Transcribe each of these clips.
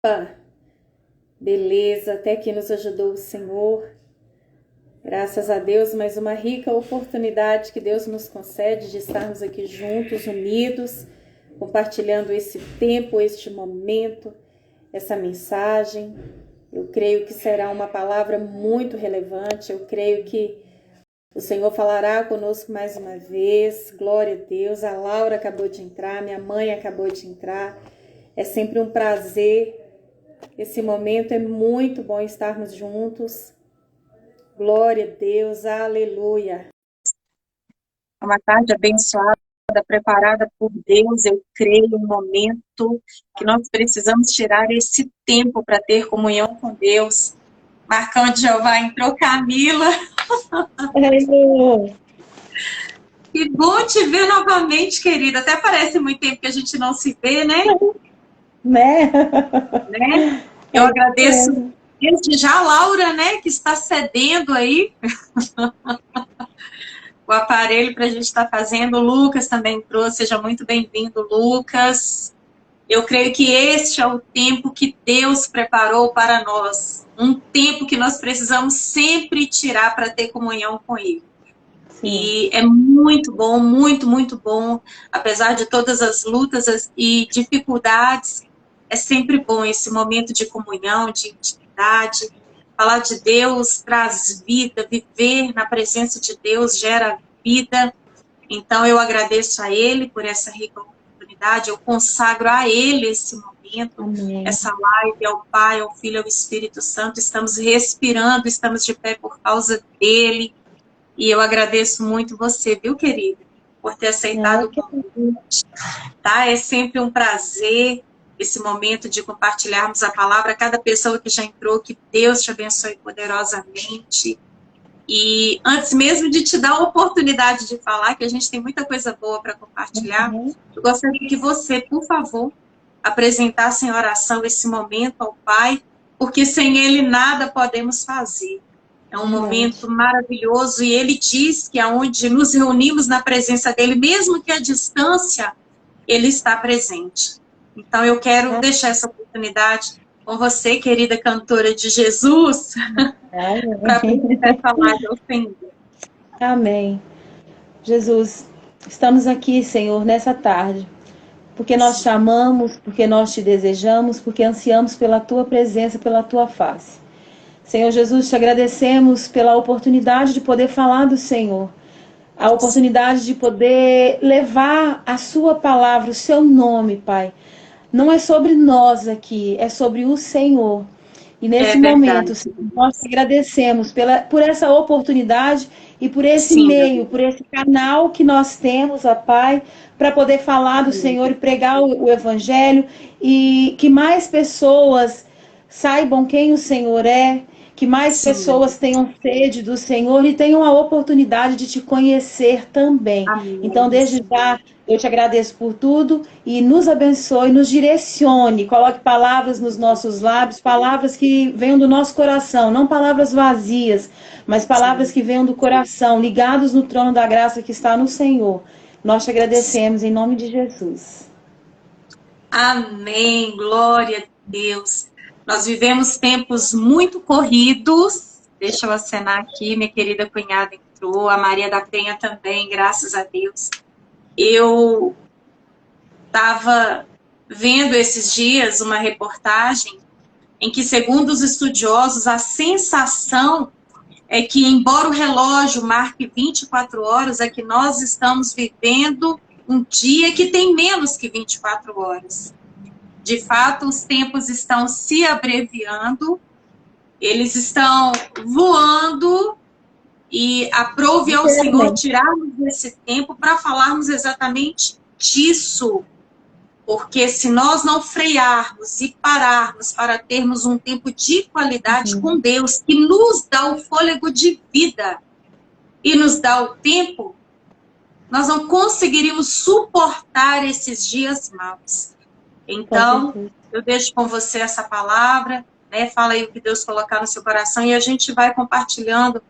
Ah, beleza, até que nos ajudou o Senhor. Graças a Deus, mais uma rica oportunidade que Deus nos concede de estarmos aqui juntos, unidos, compartilhando esse tempo, este momento, essa mensagem. Eu creio que será uma palavra muito relevante. Eu creio que o Senhor falará conosco mais uma vez. Glória a Deus. A Laura acabou de entrar, minha mãe acabou de entrar. É sempre um prazer. Esse momento é muito bom estarmos juntos. Glória a Deus, aleluia. Uma tarde abençoada, preparada por Deus. Eu creio no momento que nós precisamos tirar esse tempo para ter comunhão com Deus. Marcão de Jeová entrou, Camila. Que bom te ver novamente, querida. Até parece muito tempo que a gente não se vê, né? Né? Eu agradeço desde já a Laura, né, que está cedendo aí o aparelho para a gente estar fazendo. O Lucas também entrou. Seja muito bem-vindo, Lucas. Eu creio que este é o tempo que Deus preparou para nós. Um tempo que nós precisamos sempre tirar para ter comunhão com Ele. Sim. E é muito bom, muito bom. Apesar de todas as lutas e dificuldades, é sempre bom esse momento de comunhão, de intimidade. Falar de Deus traz vida, viver na presença de Deus gera vida. Então, eu agradeço a Ele por essa rica oportunidade, eu consagro a Ele esse momento, amém, essa live, ao Pai, ao Filho, ao Espírito Santo. Estamos respirando, estamos de pé por causa dEle. E eu agradeço muito você, viu, querida, por ter aceitado o convite. Tá? É sempre um prazer esse momento de compartilharmos a palavra. Cada pessoa que já entrou, que Deus te abençoe poderosamente. E antes mesmo de te dar a oportunidade de falar, que a gente tem muita coisa boa para compartilhar, eu gostaria que você, por favor, apresentasse em oração esse momento ao Pai, porque sem Ele nada podemos fazer. É um momento maravilhoso e Ele diz que aonde nos reunimos na presença dEle, mesmo que à distância, Ele está presente. Então eu quero deixar essa oportunidade com você, querida cantora de Jesus, para apresentar essa live ao Senhor. Amém. Jesus, estamos aqui, Senhor, nessa tarde, porque nós te amamos, porque nós te desejamos, porque ansiamos pela tua presença, pela tua face. Senhor Jesus, te agradecemos pela oportunidade de poder falar do Senhor, a oportunidade de poder levar a sua palavra, o seu nome, Pai. Não é sobre nós aqui, é sobre o Senhor. E nesse momento, Senhor, nós te agradecemos por essa oportunidade e por esse meio, por esse canal que nós temos, ó Pai, para poder falar do Senhor e pregar o Evangelho e que mais pessoas saibam quem o Senhor é, que mais pessoas tenham sede do Senhor e tenham a oportunidade de te conhecer também. Amém. Então, desde já, eu te agradeço por tudo e nos abençoe, nos direcione, coloque palavras nos nossos lábios, palavras que venham do nosso coração, não palavras vazias, mas palavras que venham do coração, ligados no trono da graça que está no Senhor. Nós te agradecemos em nome de Jesus. Amém, glória a Deus. Nós vivemos tempos muito corridos. Deixa eu acenar aqui, minha querida cunhada entrou, a Maria da Penha também, graças a Deus. Eu estava vendo esses dias uma reportagem em que, segundo os estudiosos, a sensação é que, embora o relógio marque 24 horas, é que nós estamos vivendo um dia que tem menos que 24 horas. De fato, os tempos estão se abreviando, eles estão voando, e aprove ao Senhor tirarmos esse tempo para falarmos exatamente disso. Porque se nós não frearmos e pararmos para termos um tempo de qualidade com Deus, que nos dá o fôlego de vida e nos dá o tempo, nós não conseguiríamos suportar esses dias maus. Então, eu deixo com você essa palavra, né? Fala aí o que Deus colocar no seu coração e a gente vai compartilhando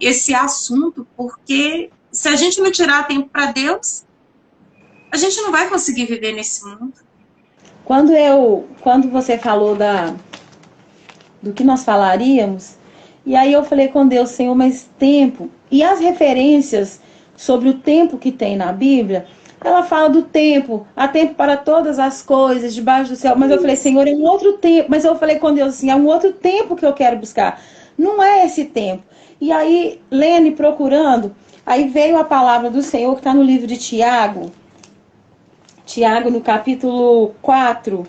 esse assunto, porque se a gente não tirar tempo para Deus, a gente não vai conseguir viver nesse mundo. Quando você falou do que nós falaríamos, e aí eu falei com Deus, Senhor, mas tempo, e as referências sobre o tempo que tem na Bíblia, ela fala do tempo, há tempo para todas as coisas debaixo do céu, mas eu falei, Senhor, é um outro tempo, mas eu falei com Deus assim, é um outro tempo que eu quero buscar, não é esse tempo. E aí, lendo e procurando, aí veio a palavra do Senhor que está no livro de Tiago, no capítulo 4,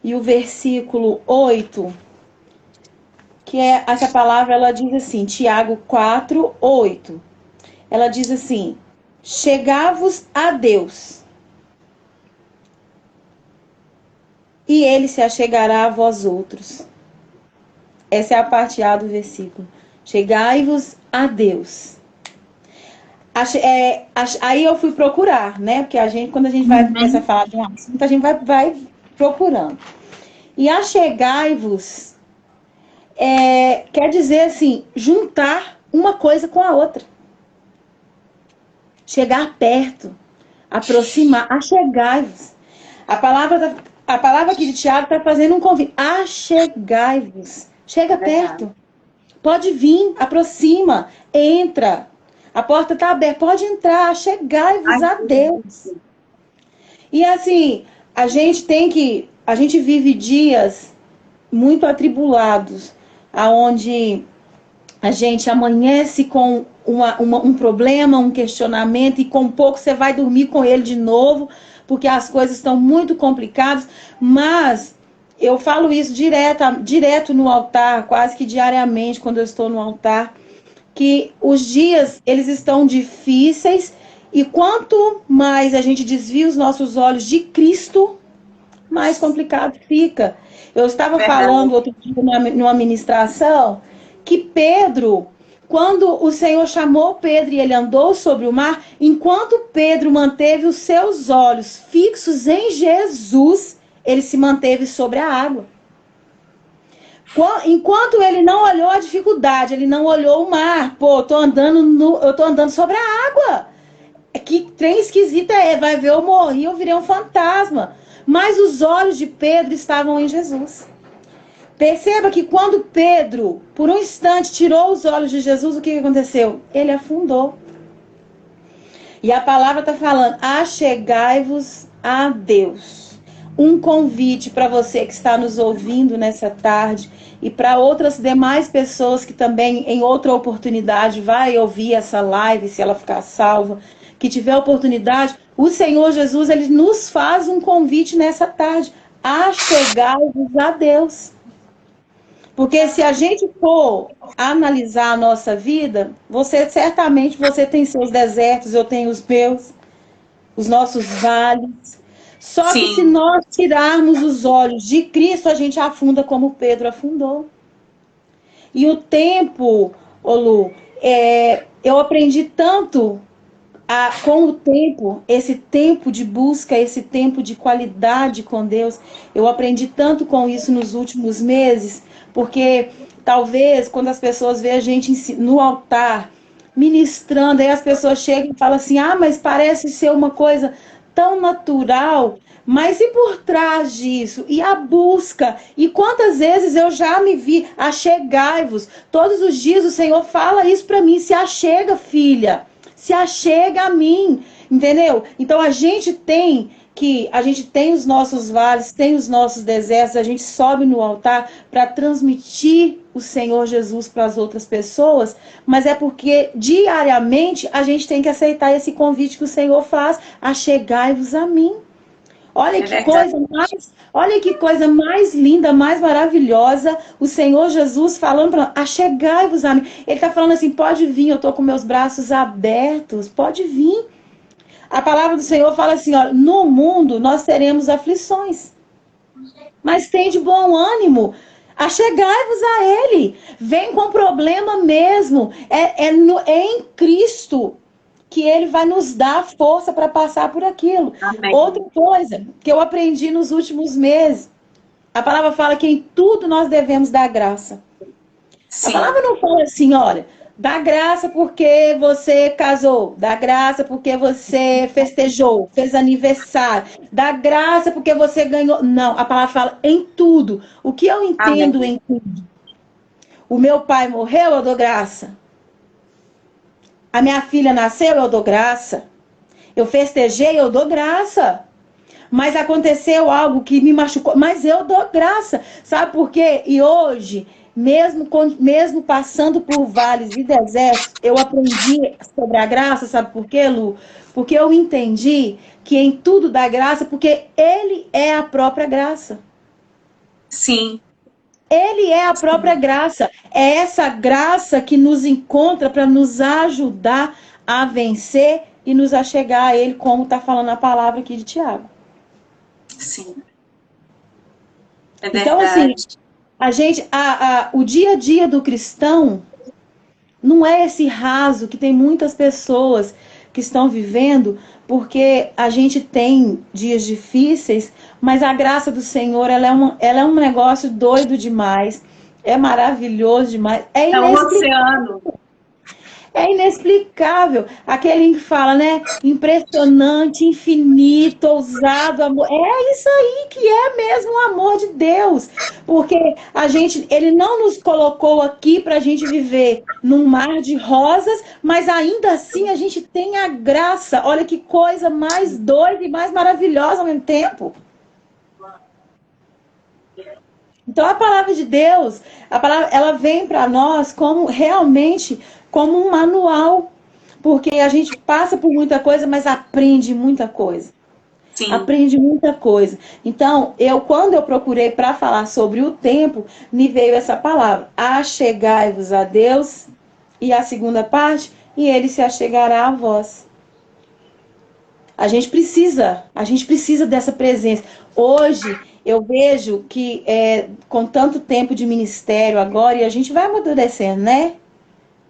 e o versículo 8, que é essa palavra, ela diz assim, Tiago 4, 8. Ela diz assim, chegai-vos a Deus, e ele se achegará a vós outros. Essa é a parte A do versículo. Chegai-vos a Deus. Aí eu fui procurar, né? Porque quando a gente vai começar a falar de um assunto, a gente vai procurando. E achegai-vos quer dizer assim, juntar uma coisa com a outra. Chegar perto, aproximar, achegai-vos. A palavra aqui de Tiago está fazendo um convite. Achegai-vos. Chega perto. Pode vir, aproxima, entra. A porta está aberta, pode entrar, achegai-vos a Deus. E assim, a gente vive dias muito atribulados, aonde a gente amanhece com um problema, um questionamento, e com pouco você vai dormir com ele de novo, porque as coisas estão muito complicadas, mas eu falo isso direto no altar, quase que diariamente, quando eu estou no altar, que os dias, eles estão difíceis, e quanto mais a gente desvia os nossos olhos de Cristo, mais complicado fica. Eu estava falando outro dia numa ministração, que Pedro, quando o Senhor chamou Pedro e ele andou sobre o mar, enquanto Pedro manteve os seus olhos fixos em Jesus, ele se manteve sobre a água. Enquanto ele não olhou a dificuldade, ele não olhou o mar. Pô, eu tô andando sobre a água. Que trem esquisito vai ver eu morri, eu virei um fantasma. Mas os olhos de Pedro estavam em Jesus. Perceba que quando Pedro, por um instante, tirou os olhos de Jesus, o que aconteceu? Ele afundou. E a palavra está falando, achegai-vos a Deus. Um convite para você que está nos ouvindo nessa tarde e para outras demais pessoas que também, em outra oportunidade, vai ouvir essa live, se ela ficar salva, que tiver oportunidade, o Senhor Jesus, ele nos faz um convite nessa tarde, achegai-vos a Deus. Porque se a gente for analisar a nossa vida, certamente você tem seus desertos, eu tenho os meus, os nossos vales. Só Sim. que se nós tirarmos os olhos de Cristo, a gente afunda como Pedro afundou. E o tempo, Lu, eu aprendi tanto com o tempo, esse tempo de busca, esse tempo de qualidade com Deus, eu aprendi tanto com isso nos últimos meses, porque talvez quando as pessoas veem a gente no altar, ministrando, aí as pessoas chegam e falam assim, mas parece ser uma coisa tão natural, mas e por trás disso? E a busca? E quantas vezes eu já me vi, achegai-vos, todos os dias o Senhor fala isso para mim, se achega, filha, se achega a mim, entendeu? Então a gente tem os nossos vales, tem os nossos desertos, a gente sobe no altar para transmitir o Senhor Jesus para as outras pessoas, mas é porque diariamente a gente tem que aceitar esse convite que o Senhor faz, achegai-vos a mim. Olha que coisa mais linda, mais maravilhosa, o Senhor Jesus falando para nós, achegai-vos a mim. Ele está falando assim, pode vir, eu estou com meus braços abertos, pode vir. A palavra do Senhor fala assim, ó, no mundo nós teremos aflições, mas tem de bom ânimo, achegai-vos a Ele, vem com problema mesmo, é em Cristo que Ele vai nos dar força para passar por aquilo. Amém. Outra coisa que eu aprendi nos últimos meses, a palavra fala que em tudo nós devemos dar graça. Sim. A palavra não fala assim, olha, Dá graça porque você casou. Dá graça porque você festejou, fez aniversário. Dá graça porque você ganhou. Não, a palavra fala em tudo. O que eu entendo Amém. em tudo? O meu pai morreu, eu dou graça. A minha filha nasceu, eu dou graça. Eu festejei, eu dou graça. Mas aconteceu algo que me machucou, mas eu dou graça. Sabe por quê? E hoje, mesmo passando por vales e desertos, eu aprendi sobre a graça, sabe por quê, Lu? Porque eu entendi que em tudo dá graça, porque ele é a própria graça. Sim. Ele é a própria graça. É essa graça que nos encontra para nos ajudar a vencer e nos achegar a ele, como está falando a palavra aqui de Tiago. Sim. É Então, assim, verdade. o dia a dia do cristão não é esse raso que tem muitas pessoas que estão vivendo, porque a gente tem dias difíceis, mas a graça do Senhor, ela é um negócio doido demais, é maravilhoso demais, é É um inexplicável. oceano. É inexplicável. Aquele que fala, né? Impressionante, infinito, ousado, amor. É isso aí que é mesmo o amor de Deus. Porque ele não nos colocou aqui para a gente viver num mar de rosas, mas ainda assim a gente tem a graça. Olha que coisa mais doida e mais maravilhosa ao mesmo tempo. Então a palavra de Deus, ela vem para nós como realmente como um manual, porque a gente passa por muita coisa, mas aprende muita coisa. Sim. Aprende muita coisa. Então, quando eu procurei para falar sobre o tempo, me veio essa palavra: achegai-vos a Deus, e a segunda parte, e ele se achegará a vós. A gente precisa dessa presença. Hoje, eu vejo que com tanto tempo de ministério agora, e a gente vai amadurecendo, né?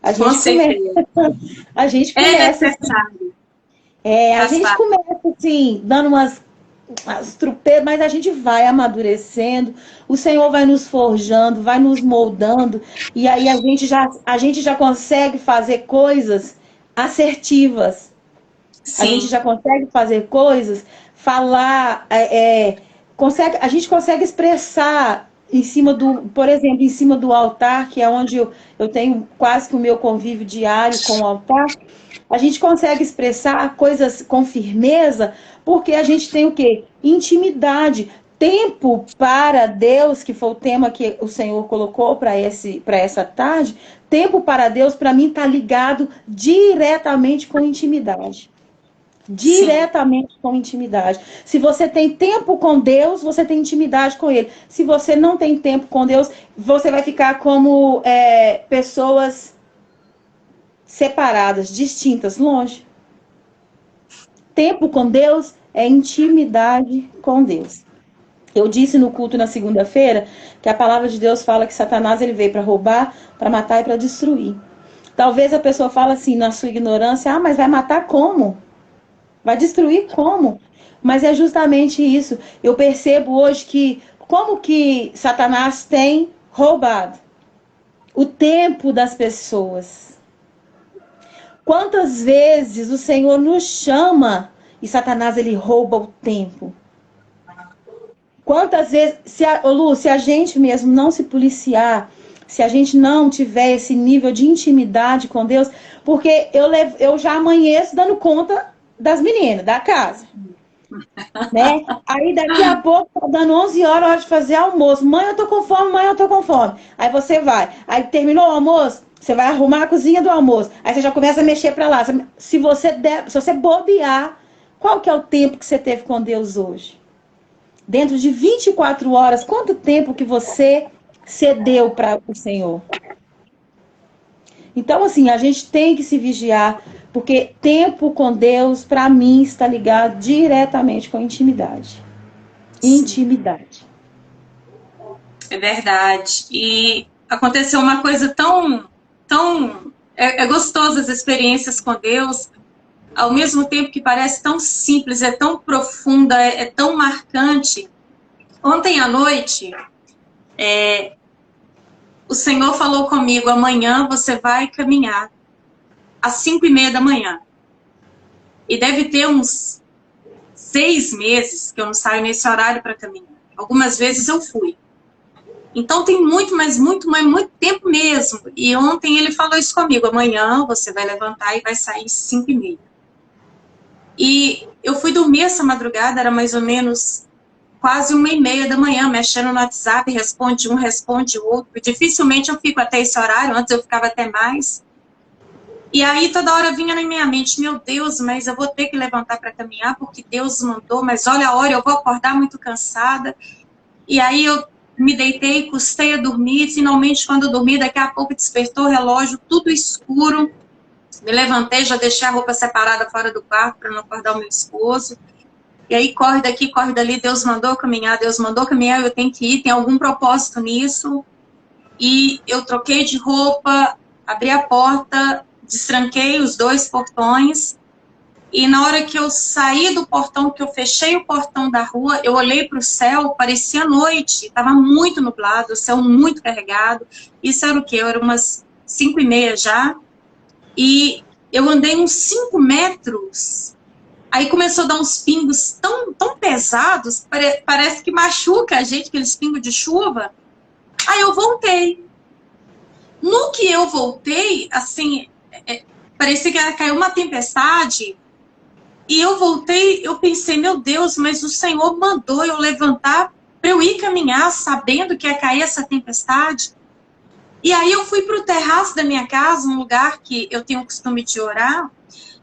A Com gente certeza. a gente É começa, necessário. a Faz gente parte. começa assim, dando umas trupeiras, mas a gente vai amadurecendo, o Senhor vai nos forjando, vai nos moldando, e aí a gente já consegue fazer coisas assertivas. A gente Sim. já consegue fazer coisas, falar, a gente consegue expressar em cima por exemplo, em cima do altar, que é onde eu tenho quase que o meu convívio diário com o altar, a gente consegue expressar coisas com firmeza, porque a gente tem o quê? Intimidade. Tempo para Deus, que foi o tema que o Senhor colocou para essa tarde, tempo para Deus, para mim, está ligado diretamente com intimidade. Diretamente com intimidade. Se você tem tempo com Deus, você tem intimidade com Ele. Se você não tem tempo com Deus, você vai ficar como pessoas separadas, distintas, longe. Tempo com Deus é intimidade com Deus. Eu disse no culto na segunda-feira que a palavra de Deus fala que Satanás ele veio para roubar, para matar e para destruir. Talvez a pessoa fale assim, na sua ignorância, mas vai matar como? Vai destruir como? Mas é justamente isso. Eu percebo hoje que como que Satanás tem roubado o tempo das pessoas. Quantas vezes o Senhor nos chama e Satanás ele rouba o tempo? Quantas vezes, Lu, se a gente mesmo não se policiar, se a gente não tiver esse nível de intimidade com Deus, porque eu já amanheço dando conta das meninas, da casa. Né? Aí daqui a pouco, tá dando 11 horas, hora de fazer almoço. Mãe, eu tô com fome, mãe, eu tô com fome. Aí você vai. Aí terminou o almoço, você vai arrumar a cozinha do almoço. Aí você já começa a mexer pra lá. Se você bobear, qual que é o tempo que você teve com Deus hoje? Dentro de 24 horas, quanto tempo que você cedeu para o Senhor? Então, assim, a gente tem que se vigiar, porque tempo com Deus, para mim, está ligado diretamente com intimidade. Intimidade. É verdade. E aconteceu uma coisa é gostoso as experiências com Deus, ao mesmo tempo que parece tão simples, é tão profunda, é tão marcante. Ontem à noite, o o Senhor falou comigo, amanhã você vai caminhar às 5:30 da manhã. E deve ter uns 6 meses que eu não saio nesse horário para caminhar. Algumas vezes eu fui. Então tem muito tempo mesmo. E ontem ele falou isso comigo, amanhã você vai levantar e vai sair 5:30. E eu fui dormir essa madrugada, era mais ou menos quase 1:30 da manhã, mexendo no WhatsApp, responde um, responde o outro. Dificilmente eu fico até esse horário, antes eu ficava até mais. E aí toda hora vinha na minha mente, meu Deus, mas eu vou ter que levantar para caminhar, porque Deus mandou, mas olha a hora, eu vou acordar muito cansada. E aí eu me deitei, custei a dormir, finalmente quando eu dormi, daqui a pouco despertou o relógio, tudo escuro. Me levantei, já deixei a roupa separada fora do quarto para não acordar o meu esposo. E aí corre daqui, corre dali, Deus mandou caminhar, eu tenho que ir, tem algum propósito nisso. E eu troquei de roupa, abri a porta, destranquei os 2 portões. E na hora que eu saí do portão, que eu fechei o portão da rua, eu olhei para o céu, parecia noite, estava muito nublado, o céu muito carregado. Isso era o quê? Era umas 5:30 já. E eu andei uns 5 metros, aí começou a dar uns pingos tão pesados, parece que machuca a gente, aqueles pingos de chuva. Aí eu voltei. No que eu voltei, assim, parecia que caiu uma tempestade, e eu voltei, eu pensei, meu Deus, mas o Senhor mandou eu levantar para eu ir caminhar, sabendo que ia cair essa tempestade. E aí eu fui para o terraço da minha casa, um lugar que eu tenho o costume de orar,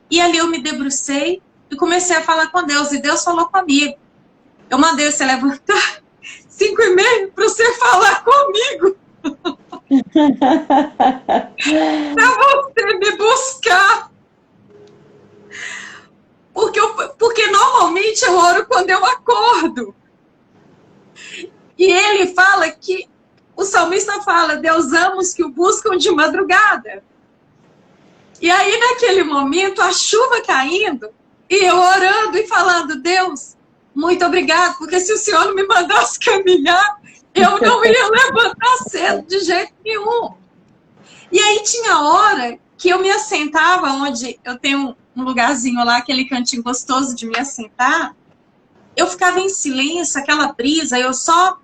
e ali eu me debrucei e comecei a falar com Deus, e Deus falou comigo. Eu mandei você levantar 5:30 para você falar comigo. Para você me buscar. Porque normalmente eu oro quando eu acordo. E ele fala que, o salmista fala, Deus ama os que o buscam de madrugada. E aí naquele momento, a chuva caindo, e eu orando e falando, Deus, muito obrigado, porque se o Senhor não me mandasse caminhar, eu não ia levantar cedo de jeito nenhum. E aí tinha hora que eu me assentava, onde eu tenho um lugarzinho lá, aquele cantinho gostoso de me assentar, eu ficava em silêncio, aquela brisa, eu só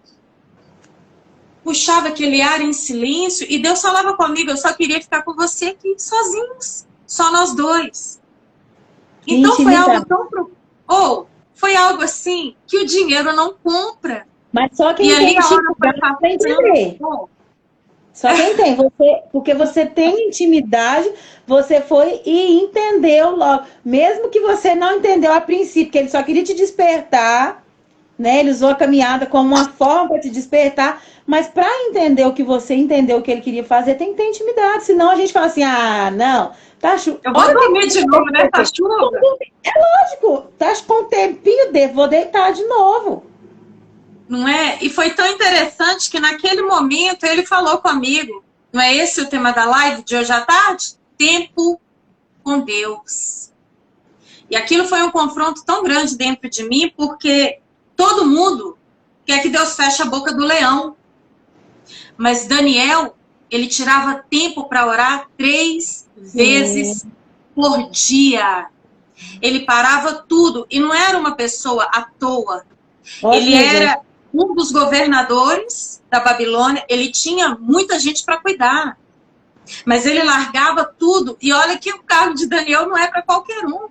puxava aquele ar em silêncio, e Deus falava comigo, eu só queria ficar com você aqui, sozinhos, só nós dois. Então foi algo tão... foi algo assim, que o dinheiro não compra. Mas só quem tem intimidade vai entender. Só quem tem. Porque você tem intimidade, você foi e entendeu logo. Mesmo que você não entendeu a princípio, que ele só queria te despertar, né? Ele usou a caminhada como uma forma para te despertar, mas para entender o que você entendeu que ele queria fazer, tem que ter intimidade. Senão a gente fala assim, não, tá chuva. Eu vou dormir de novo, né? Tá chuva. É lógico, tá com um tempinho, vou deitar de novo. Não é? E foi tão interessante que naquele momento ele falou comigo, não é esse o tema da live de hoje à tarde? Tempo com Deus. E aquilo foi um confronto tão grande dentro de mim, porque todo mundo quer que Deus feche a boca do leão. Mas Daniel, ele tirava tempo para orar 3 vezes por dia. Ele parava tudo. E não era uma pessoa à toa. Ele era um dos governadores da Babilônia. Ele tinha muita gente para cuidar. Mas ele largava tudo. E olha que o cargo de Daniel não é para qualquer um.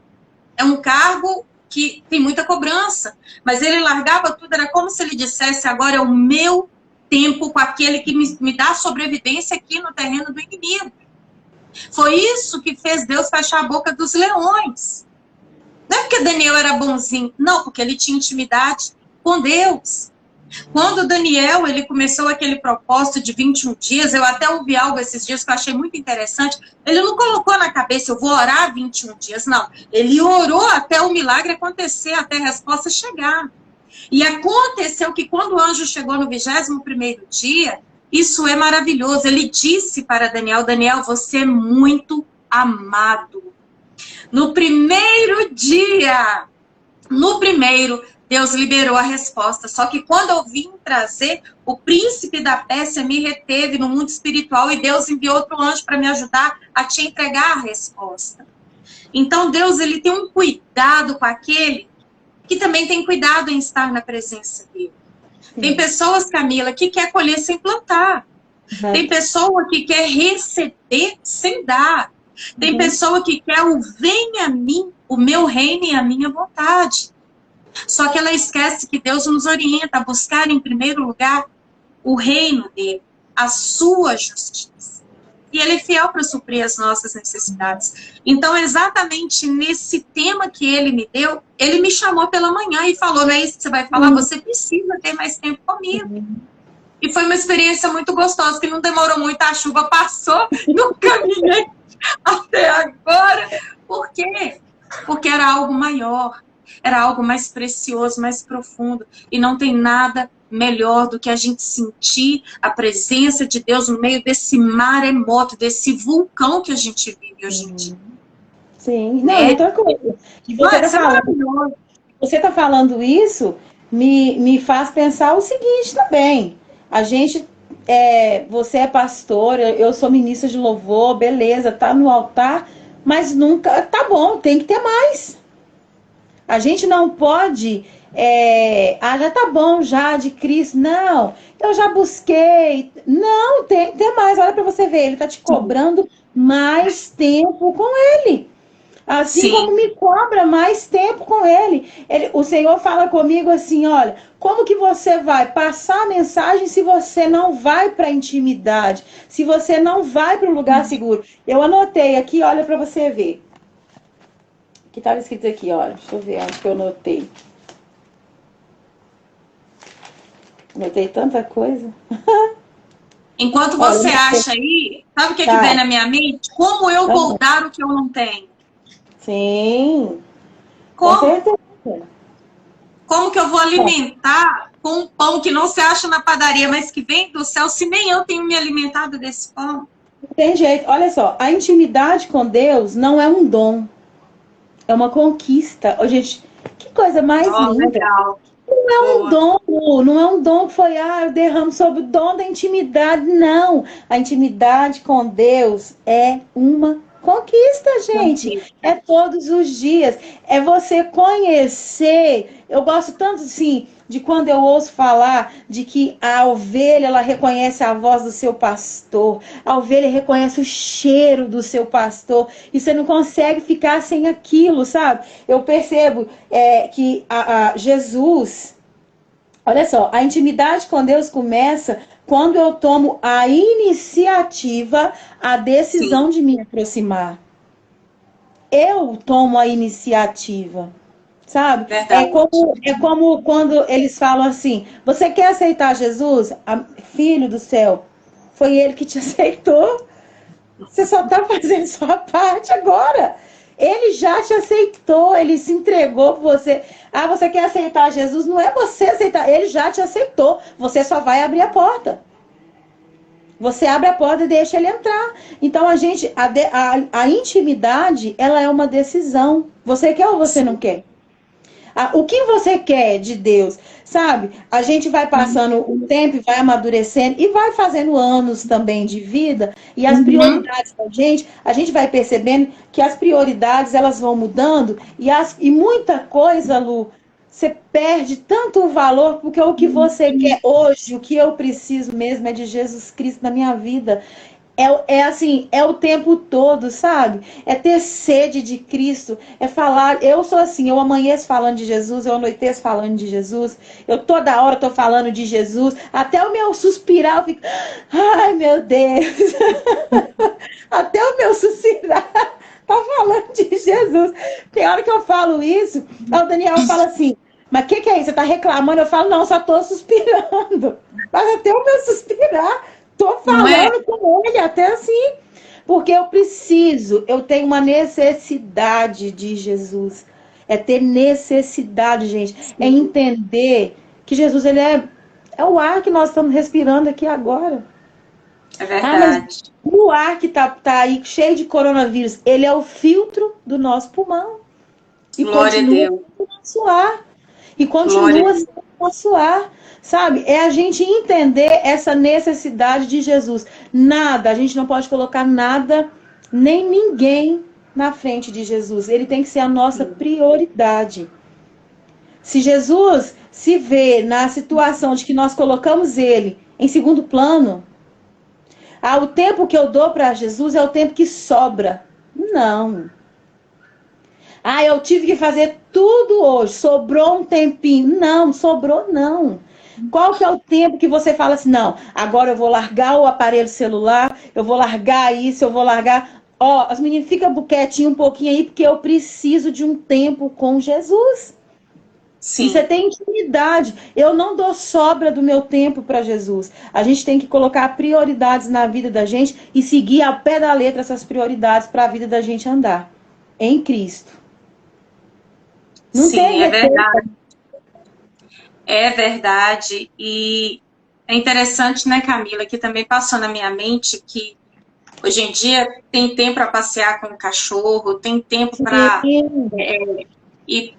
É um cargo que tem muita cobrança. Mas ele largava tudo. Era como se ele dissesse, agora é o meu tempo com aquele que me dá sobrevivência aqui no terreno do inimigo. Foi isso que fez Deus fechar a boca dos leões. Não é porque Daniel era bonzinho, não, porque ele tinha intimidade com Deus. Quando Daniel, ele começou aquele propósito de 21 dias, eu até ouvi algo esses dias que eu achei muito interessante, ele não colocou na cabeça, eu vou orar 21 dias, não. Ele orou até o milagre acontecer, até a resposta chegar. E aconteceu que quando o anjo chegou no 21º dia, isso é maravilhoso, ele disse para Daniel, Daniel, você é muito amado. No primeiro dia, Deus liberou a resposta. Só que quando eu vim trazer, o príncipe da Pérsia me reteve no mundo espiritual e Deus enviou outro anjo para me ajudar a te entregar a resposta. Então Deus, ele tem um cuidado com aquele que também tem cuidado em estar na presença dele. Sim. Tem pessoas, Camila, que quer colher sem plantar. Uhum. Tem pessoa que quer receber sem dar. Tem pessoa que quer o venha a mim, o meu reino e a minha vontade. Só que ela esquece que Deus nos orienta a buscar em primeiro lugar o reino dele, a sua justiça. E ele é fiel para suprir as nossas necessidades. Então, exatamente nesse tema que ele me deu, ele me chamou pela manhã e falou, não é isso que você vai falar? Você precisa ter mais tempo comigo. E foi uma experiência muito gostosa, que não demorou muito, a chuva passou, não caminhei até agora. Por quê? Porque era algo maior. Era algo mais precioso, mais profundo. E não tem nada melhor do que a gente sentir a presença de Deus no meio desse maremoto, desse vulcão que a gente vive hoje em dia. Sim, não, outra coisa. Você tá falando isso, me faz pensar o seguinte também. A gente, você é pastor, eu sou ministra de louvor, beleza, tá no altar, mas nunca, tá bom, tem que ter mais. A gente não pode, já tá bom já de Cristo. Não, eu já busquei. Não, tem mais. Olha para você ver, ele tá te cobrando mais tempo com ele. Assim como me cobra mais tempo com ele. O Senhor fala comigo assim, olha, como que você vai passar a mensagem se você não vai para a intimidade? Se você não vai para um lugar seguro? Eu anotei aqui, olha para você ver. Que estava escrito aqui, olha, deixa eu ver onde que eu notei. Notei tanta coisa. Enquanto você acha aí, sabe o que vem na minha mente? Como eu vou dar o que eu não tenho? Sim. Como? Com certeza. Como que eu vou alimentar com um pão que não se acha na padaria, mas que vem do céu, se nem eu tenho me alimentado desse pão? Tem jeito. Olha só, a intimidade com Deus não é um dom. É uma conquista. Oh, gente, que coisa mais linda. Legal. Não é um dom, não é um dom que foi, eu derramo sobre o dom da intimidade. Não. A intimidade com Deus é uma conquista, gente. É todos os dias. É você conhecer. Eu gosto tanto, assim, de quando eu ouço falar de que a ovelha, ela reconhece a voz do seu pastor. A ovelha reconhece o cheiro do seu pastor. E você não consegue ficar sem aquilo, sabe? Eu percebo que Jesus... Olha só, a intimidade com Deus começa quando eu tomo a iniciativa, a decisão de me aproximar. Eu tomo a iniciativa, sabe? É como quando eles falam assim, você quer aceitar Jesus? Filho do céu, foi ele que te aceitou. Você só está fazendo sua parte agora. Ele já te aceitou, ele se entregou por você. Você quer aceitar Jesus? Não é você aceitar, ele já te aceitou. Você só vai abrir a porta. Você abre a porta e deixa ele entrar. Então, a intimidade, ela é uma decisão. Você quer ou você não quer? O que você quer de Deus? Sabe? A gente vai passando o tempo, vai amadurecendo e vai fazendo anos também de vida. E as prioridades da gente, a gente vai percebendo que as prioridades, elas vão mudando. E muita coisa, Lu, você perde tanto o valor, porque o que você quer hoje, o que eu preciso mesmo é de Jesus Cristo na minha vida. É o tempo todo, sabe? É ter sede de Cristo, é falar, eu sou assim, eu amanheço falando de Jesus, eu anoiteço falando de Jesus, eu toda hora tô falando de Jesus, até o meu suspirar, eu fico, ai meu Deus, até o meu suspirar tá falando de Jesus. Tem hora que eu falo isso, aí o Daniel fala assim, mas o que é isso? Você tá reclamando? Eu falo, não, só tô suspirando, mas até o meu suspirar, tô falando com ele, até assim, porque eu tenho uma necessidade de Jesus. É ter necessidade, gente. É entender que Jesus, ele é o ar que nós estamos respirando aqui agora. É verdade. O ar que tá aí cheio de coronavírus, ele é o filtro do nosso pulmão. E glória a Deus. O nosso ar. e continua sendo nosso lar, sabe? É a gente entender essa necessidade de Jesus. Nada, a gente não pode colocar nada, nem ninguém na frente de Jesus. Ele tem que ser a nossa prioridade. Se Jesus se vê na situação de que nós colocamos ele em segundo plano, o tempo que eu dou para Jesus é o tempo que sobra. Não. Eu tive que fazer tudo hoje, sobrou um tempinho. Não, sobrou não. Qual que é o tempo que você fala assim, não, agora eu vou largar o aparelho celular, eu vou largar isso, eu vou largar... as meninas, fica quietinho um pouquinho aí, porque eu preciso de um tempo com Jesus. Sim. Você tem intimidade. Eu não dou sobra do meu tempo para Jesus. A gente tem que colocar prioridades na vida da gente e seguir ao pé da letra essas prioridades para a vida da gente andar em Cristo. Não Sim, tem é verdade. É verdade. E é interessante, né, Camila, que também passou na minha mente que hoje em dia tem tempo para passear com o cachorro, tem tempo para ir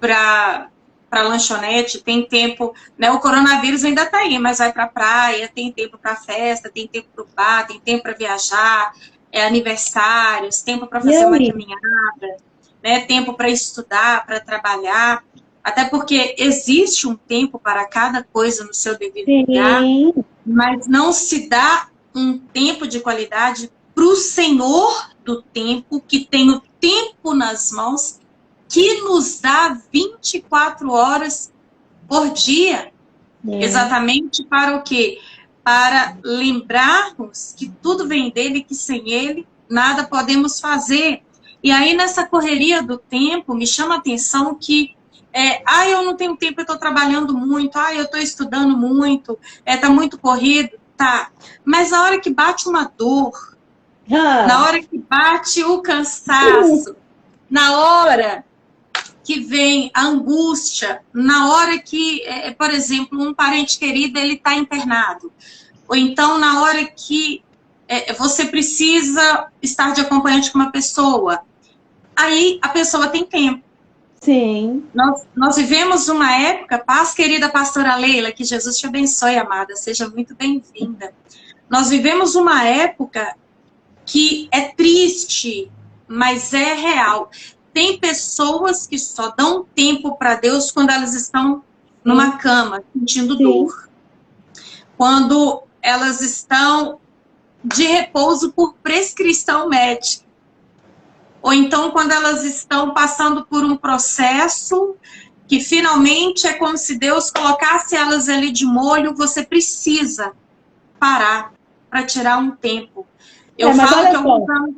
para lanchonete, tem tempo, né? O coronavírus ainda está aí, mas vai para a praia, tem tempo para festa, tem tempo para o bar, tem tempo para viajar, aniversários, tempo para fazer uma caminhada, né? Tempo para estudar, para trabalhar, até porque existe um tempo para cada coisa no seu devido lugar, mas não se dá um tempo de qualidade para o Senhor do tempo, que tem o tempo nas mãos, que nos dá 24 horas por dia. Exatamente para o quê? Para lembrarmos que tudo vem dele, que sem ele nada podemos fazer. E aí nessa correria do tempo, me chama a atenção que eu não tenho tempo, eu estou trabalhando muito, eu estou estudando muito, está muito corrido, tá. Mas na hora que bate uma dor, na hora que bate o cansaço, na hora que vem a angústia, na hora que, por exemplo, um parente querido ele está internado, ou então na hora que você precisa estar de acompanhante com uma pessoa, aí a pessoa tem tempo. Sim. Nós vivemos uma época, paz, querida pastora Leila, que Jesus te abençoe, amada, seja muito bem-vinda. Nós vivemos uma época que é triste, mas é real. Tem pessoas que só dão tempo para Deus quando elas estão numa cama, sentindo dor. Quando elas estão de repouso por prescrição médica. Ou então quando elas estão passando por um processo que finalmente é como se Deus colocasse elas ali de molho, você precisa parar para tirar um tempo. Eu falo que alguns anos...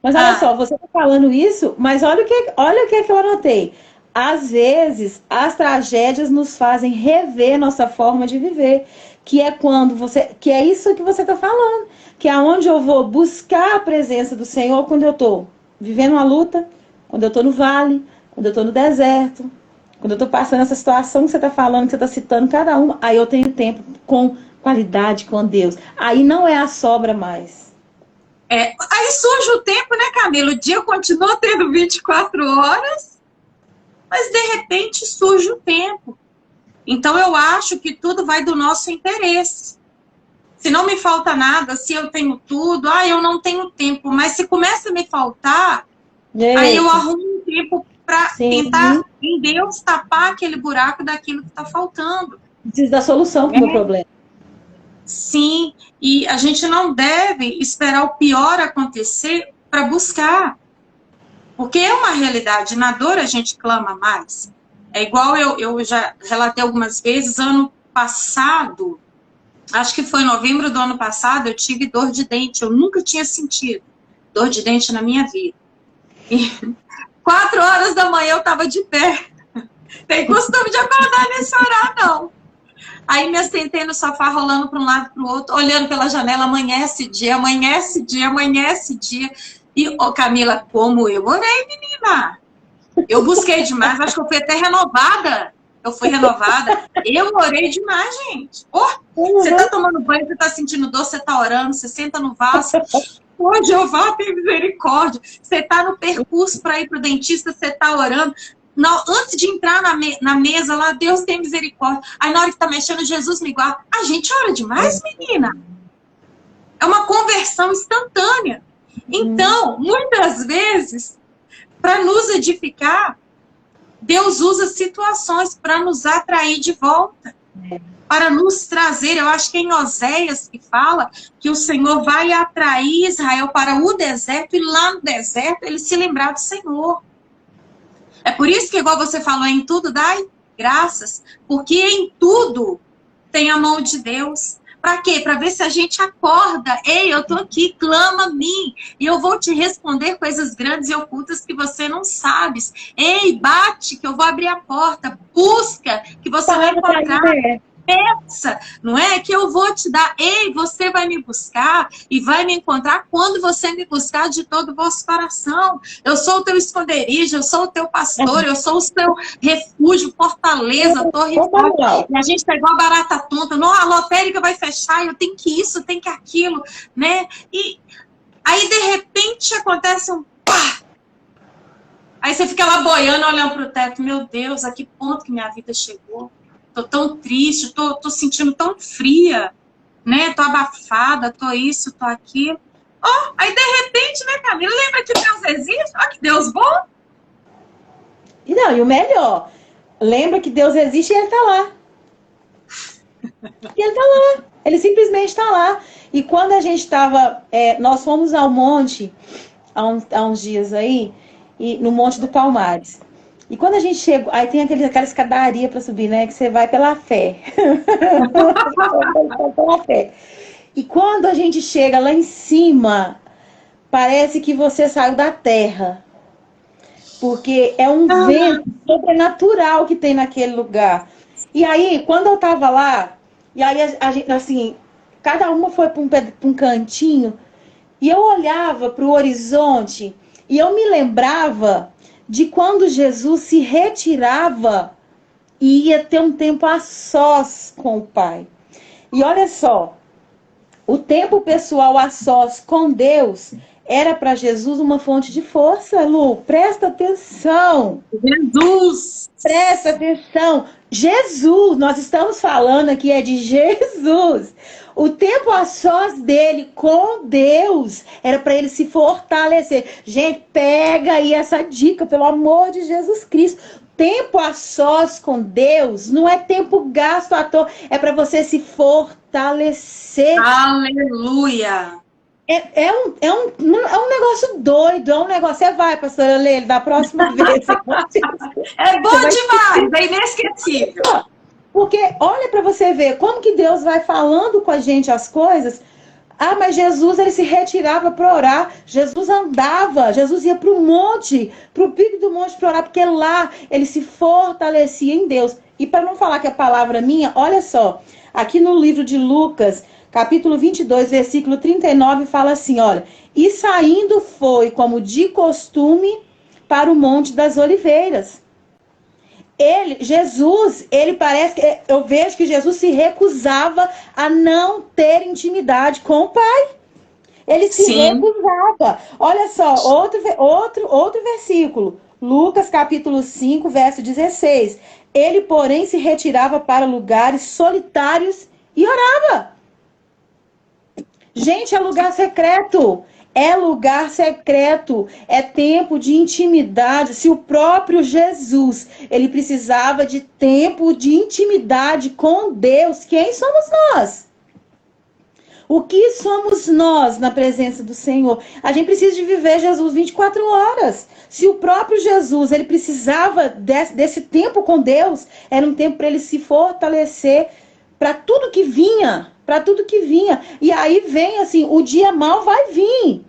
Mas olha só, você está falando isso, mas olha o que eu anotei. Às vezes, as tragédias nos fazem rever nossa forma de viver, que é que é isso que você está falando, que é onde eu vou buscar a presença do Senhor quando eu estou vivendo uma luta, quando eu estou no vale, quando eu estou no deserto, quando eu estou passando essa situação que você está falando, que você está citando cada uma, aí eu tenho tempo com qualidade com Deus. Aí não é a sobra mais. Aí surge o tempo, né, Camila? O dia continua tendo 24 horas, mas de repente surge o tempo. Então eu acho que tudo vai do nosso interesse. Se não me falta nada, se eu tenho tudo, eu não tenho tempo. Mas se começa a me faltar, aí eu arrumo um tempo para tentar, em Deus, tapar aquele buraco daquilo que está faltando. Precisa da solução para o meu problema. Sim, e a gente não deve esperar o pior acontecer para buscar. Porque é uma realidade, na dor a gente clama mais. É igual eu já relatei algumas vezes, ano passado, acho que foi em novembro do ano passado, eu tive dor de dente, eu nunca tinha sentido dor de dente na minha vida. E 4 horas da manhã eu estava de pé. Tem costume de acordar nesse horário, não. Aí me sentei no sofá, rolando para um lado para o outro, olhando pela janela, amanhece dia, amanhece dia, amanhece dia. E, Camila, como eu orei, menina. Eu busquei demais, acho que eu fui até renovada. Eu fui renovada. Eu orei demais, gente. Você tá tomando banho, você tá sentindo dor, você tá orando, você senta no vaso. Jeová, tem misericórdia. Você tá no percurso para ir pro dentista, você tá orando. antes de entrar na mesa lá, Deus tem misericórdia. Aí na hora que tá mexendo, Jesus me guarda. A gente ora demais, menina. É uma conversão instantânea. Então, muitas vezes, para nos edificar, Deus usa situações para nos atrair de volta. Para nos trazer, eu acho que é em Oséias que fala que o Senhor vai atrair Israel para o deserto, e lá no deserto ele se lembrar do Senhor. É por isso que, igual você falou, em tudo dai graças, porque em tudo tem a mão de Deus. Para quê? Para ver se a gente acorda. Ei, eu tô aqui, clama a mim, e eu vou te responder coisas grandes e ocultas que você não sabe. Ei, bate, que eu vou abrir a porta. Busca, que você vai encontrar. Peça, não é? Que eu vou te dar. Ei, você vai me buscar e vai me encontrar quando você me buscar de todo o vosso coração. Eu sou o teu esconderijo, eu sou o teu pastor, eu sou o seu refúgio, fortaleza, torre forte. E a gente tá igual barata tonta. Não, a lotérica vai fechar, eu tenho que isso, eu tenho que aquilo, né? E aí, de repente, acontece um pá! Aí você fica lá boiando, olhando pro teto. Meu Deus, a que ponto que minha vida chegou? Tô tão triste, tô sentindo tão fria, né? Tô abafada, tô isso, tô aquilo. Aí de repente, né, Camila? Lembra que Deus existe? Ó, que Deus bom! Não, e o melhor, lembra que Deus existe e Ele tá lá. E Ele tá lá. Ele simplesmente tá lá. E quando a gente tava... nós fomos ao monte, há uns dias aí, no Monte do Palmares. E quando a gente chegou, aí tem aquela escadaria para subir, né? Que você vai pela fé. Pela fé. E quando a gente chega lá em cima, parece que você saiu da terra. Porque é um vento sobrenatural que tem naquele lugar. E aí, quando eu tava lá, e aí a gente, assim, cada uma foi para um cantinho, e eu olhava para o horizonte, e eu me lembrava de quando Jesus se retirava e ia ter um tempo a sós com o Pai. E olha só, o tempo pessoal a sós com Deus era para Jesus uma fonte de força, Lu. Presta atenção. Jesus! Presta atenção. Jesus, nós estamos falando aqui de Jesus. O tempo a sós dele com Deus era para ele se fortalecer. Gente, pega aí essa dica, pelo amor de Jesus Cristo. Tempo a sós com Deus não é tempo gasto à toa, é para você se fortalecer. Aleluia! É um negócio doido, é um negócio. Você vai, pastora Leila, da próxima vez. É bom demais, é inesquecível. Porque olha para você ver como que Deus vai falando com a gente as coisas. Mas Jesus, ele se retirava para orar. Jesus andava, Jesus ia para o monte, para o pico do monte para orar, porque lá ele se fortalecia em Deus. E para não falar que é palavra minha, olha só, aqui no livro de Lucas, capítulo 22, versículo 39, fala assim, olha, e saindo foi, como de costume, para o Monte das Oliveiras. Jesus, parece que eu vejo que Jesus se recusava a não ter intimidade com o Pai. Ele se recusava. Olha só, outro versículo. Lucas capítulo 5, verso 16. Ele, porém, se retirava para lugares solitários e orava. Gente, é lugar secreto. É lugar secreto, é tempo de intimidade. Se o próprio Jesus, ele precisava de tempo de intimidade com Deus, quem somos nós? O que somos nós na presença do Senhor? A gente precisa de viver Jesus 24 horas. Se o próprio Jesus, ele precisava desse tempo com Deus, era um tempo para ele se fortalecer para tudo que vinha. Para tudo que vinha. E aí vem assim, o dia mal vai vir.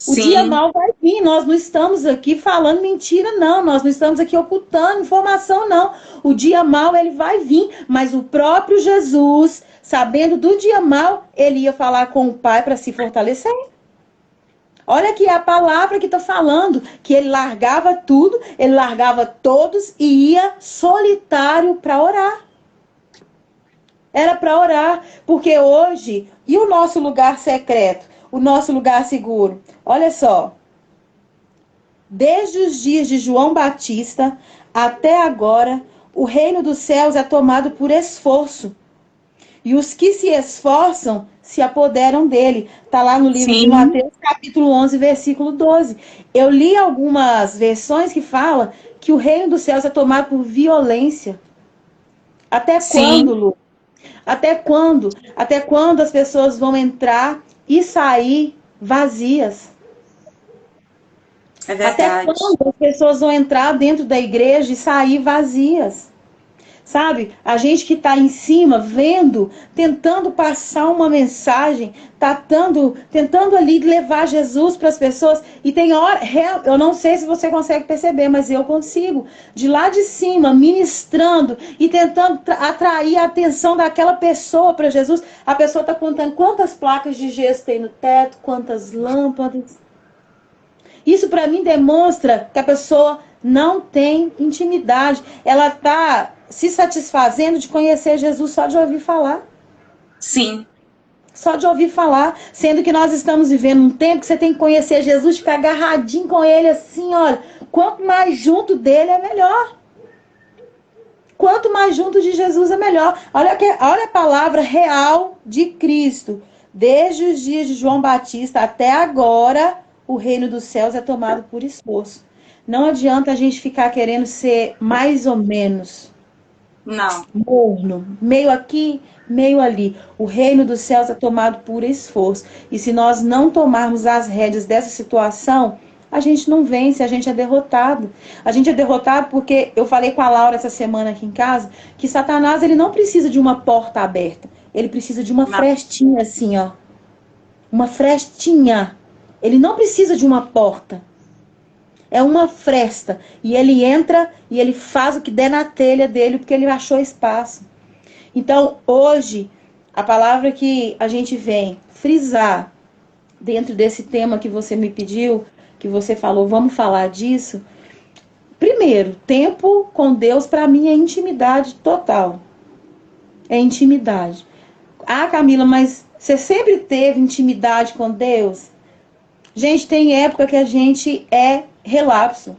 O dia mal vai vir. Nós não estamos aqui falando mentira, não. Nós não estamos aqui ocultando informação, não. O dia mal, ele vai vir. Mas o próprio Jesus, sabendo do dia mal, ele ia falar com o Pai para se fortalecer. Olha aqui a palavra que está falando, que ele largava tudo, ele largava todos e ia solitário para orar. Era para orar, porque hoje, e o nosso lugar secreto, o nosso lugar seguro? Olha só, desde os dias de João Batista até agora, o reino dos céus é tomado por esforço. E os que se esforçam se apoderam dele. Está lá no livro de Mateus, capítulo 11, versículo 12. Eu li algumas versões que falam que o reino dos céus é tomado por violência. Até quando, Lu? Até quando? Até quando as pessoas vão entrar e sair vazias? É verdade. Até quando as pessoas vão entrar dentro da igreja e sair vazias? Sabe? A gente que está em cima, vendo, tentando passar uma mensagem, tentando ali levar Jesus para as pessoas. E tem hora, eu não sei se você consegue perceber, mas eu consigo. De lá de cima, ministrando e tentando atrair a atenção daquela pessoa para Jesus. A pessoa está contando quantas placas de gesso tem no teto, quantas lâmpadas. Isso para mim demonstra que a pessoa não tem intimidade. Ela está se satisfazendo de conhecer Jesus só de ouvir falar. Sim. Só de ouvir falar. Sendo que nós estamos vivendo um tempo que você tem que conhecer Jesus, ficar agarradinho com ele assim, olha. Quanto mais junto dele é melhor. Quanto mais junto de Jesus é melhor. Olha a palavra real de Cristo. Desde os dias de João Batista até agora, o reino dos céus é tomado por esforço. Não adianta a gente ficar querendo ser mais ou menos. Não. Morno. Meio aqui, meio ali. O reino dos céus é tomado por esforço. E se nós não tomarmos as rédeas dessa situação, a gente não vence, a gente é derrotado. A gente é derrotado porque eu falei com a Laura essa semana aqui em casa que Satanás ele não precisa de uma porta aberta. Ele precisa de uma frestinha assim, ó. Uma frestinha. Ele não precisa de uma porta. É uma fresta. E ele entra e ele faz o que der na telha dele, porque ele achou espaço. Então, hoje, a palavra que a gente vem frisar dentro desse tema que você me pediu, que você falou, vamos falar disso. Primeiro, tempo com Deus, para mim, é intimidade total. É intimidade. Ah, Camila, mas você sempre teve intimidade com Deus? Gente, tem época que a gente é relapso.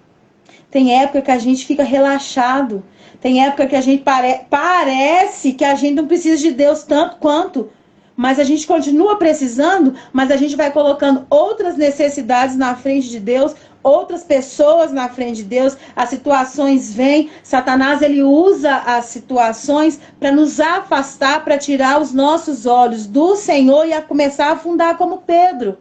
Tem época que a gente fica relaxado. Tem época que a gente parece que a gente não precisa de Deus tanto quanto. Mas a gente continua precisando, mas a gente vai colocando outras necessidades na frente de Deus, outras pessoas na frente de Deus. As situações vêm, Satanás ele usa as situações para nos afastar, para tirar os nossos olhos do Senhor e a começar a afundar como Pedro.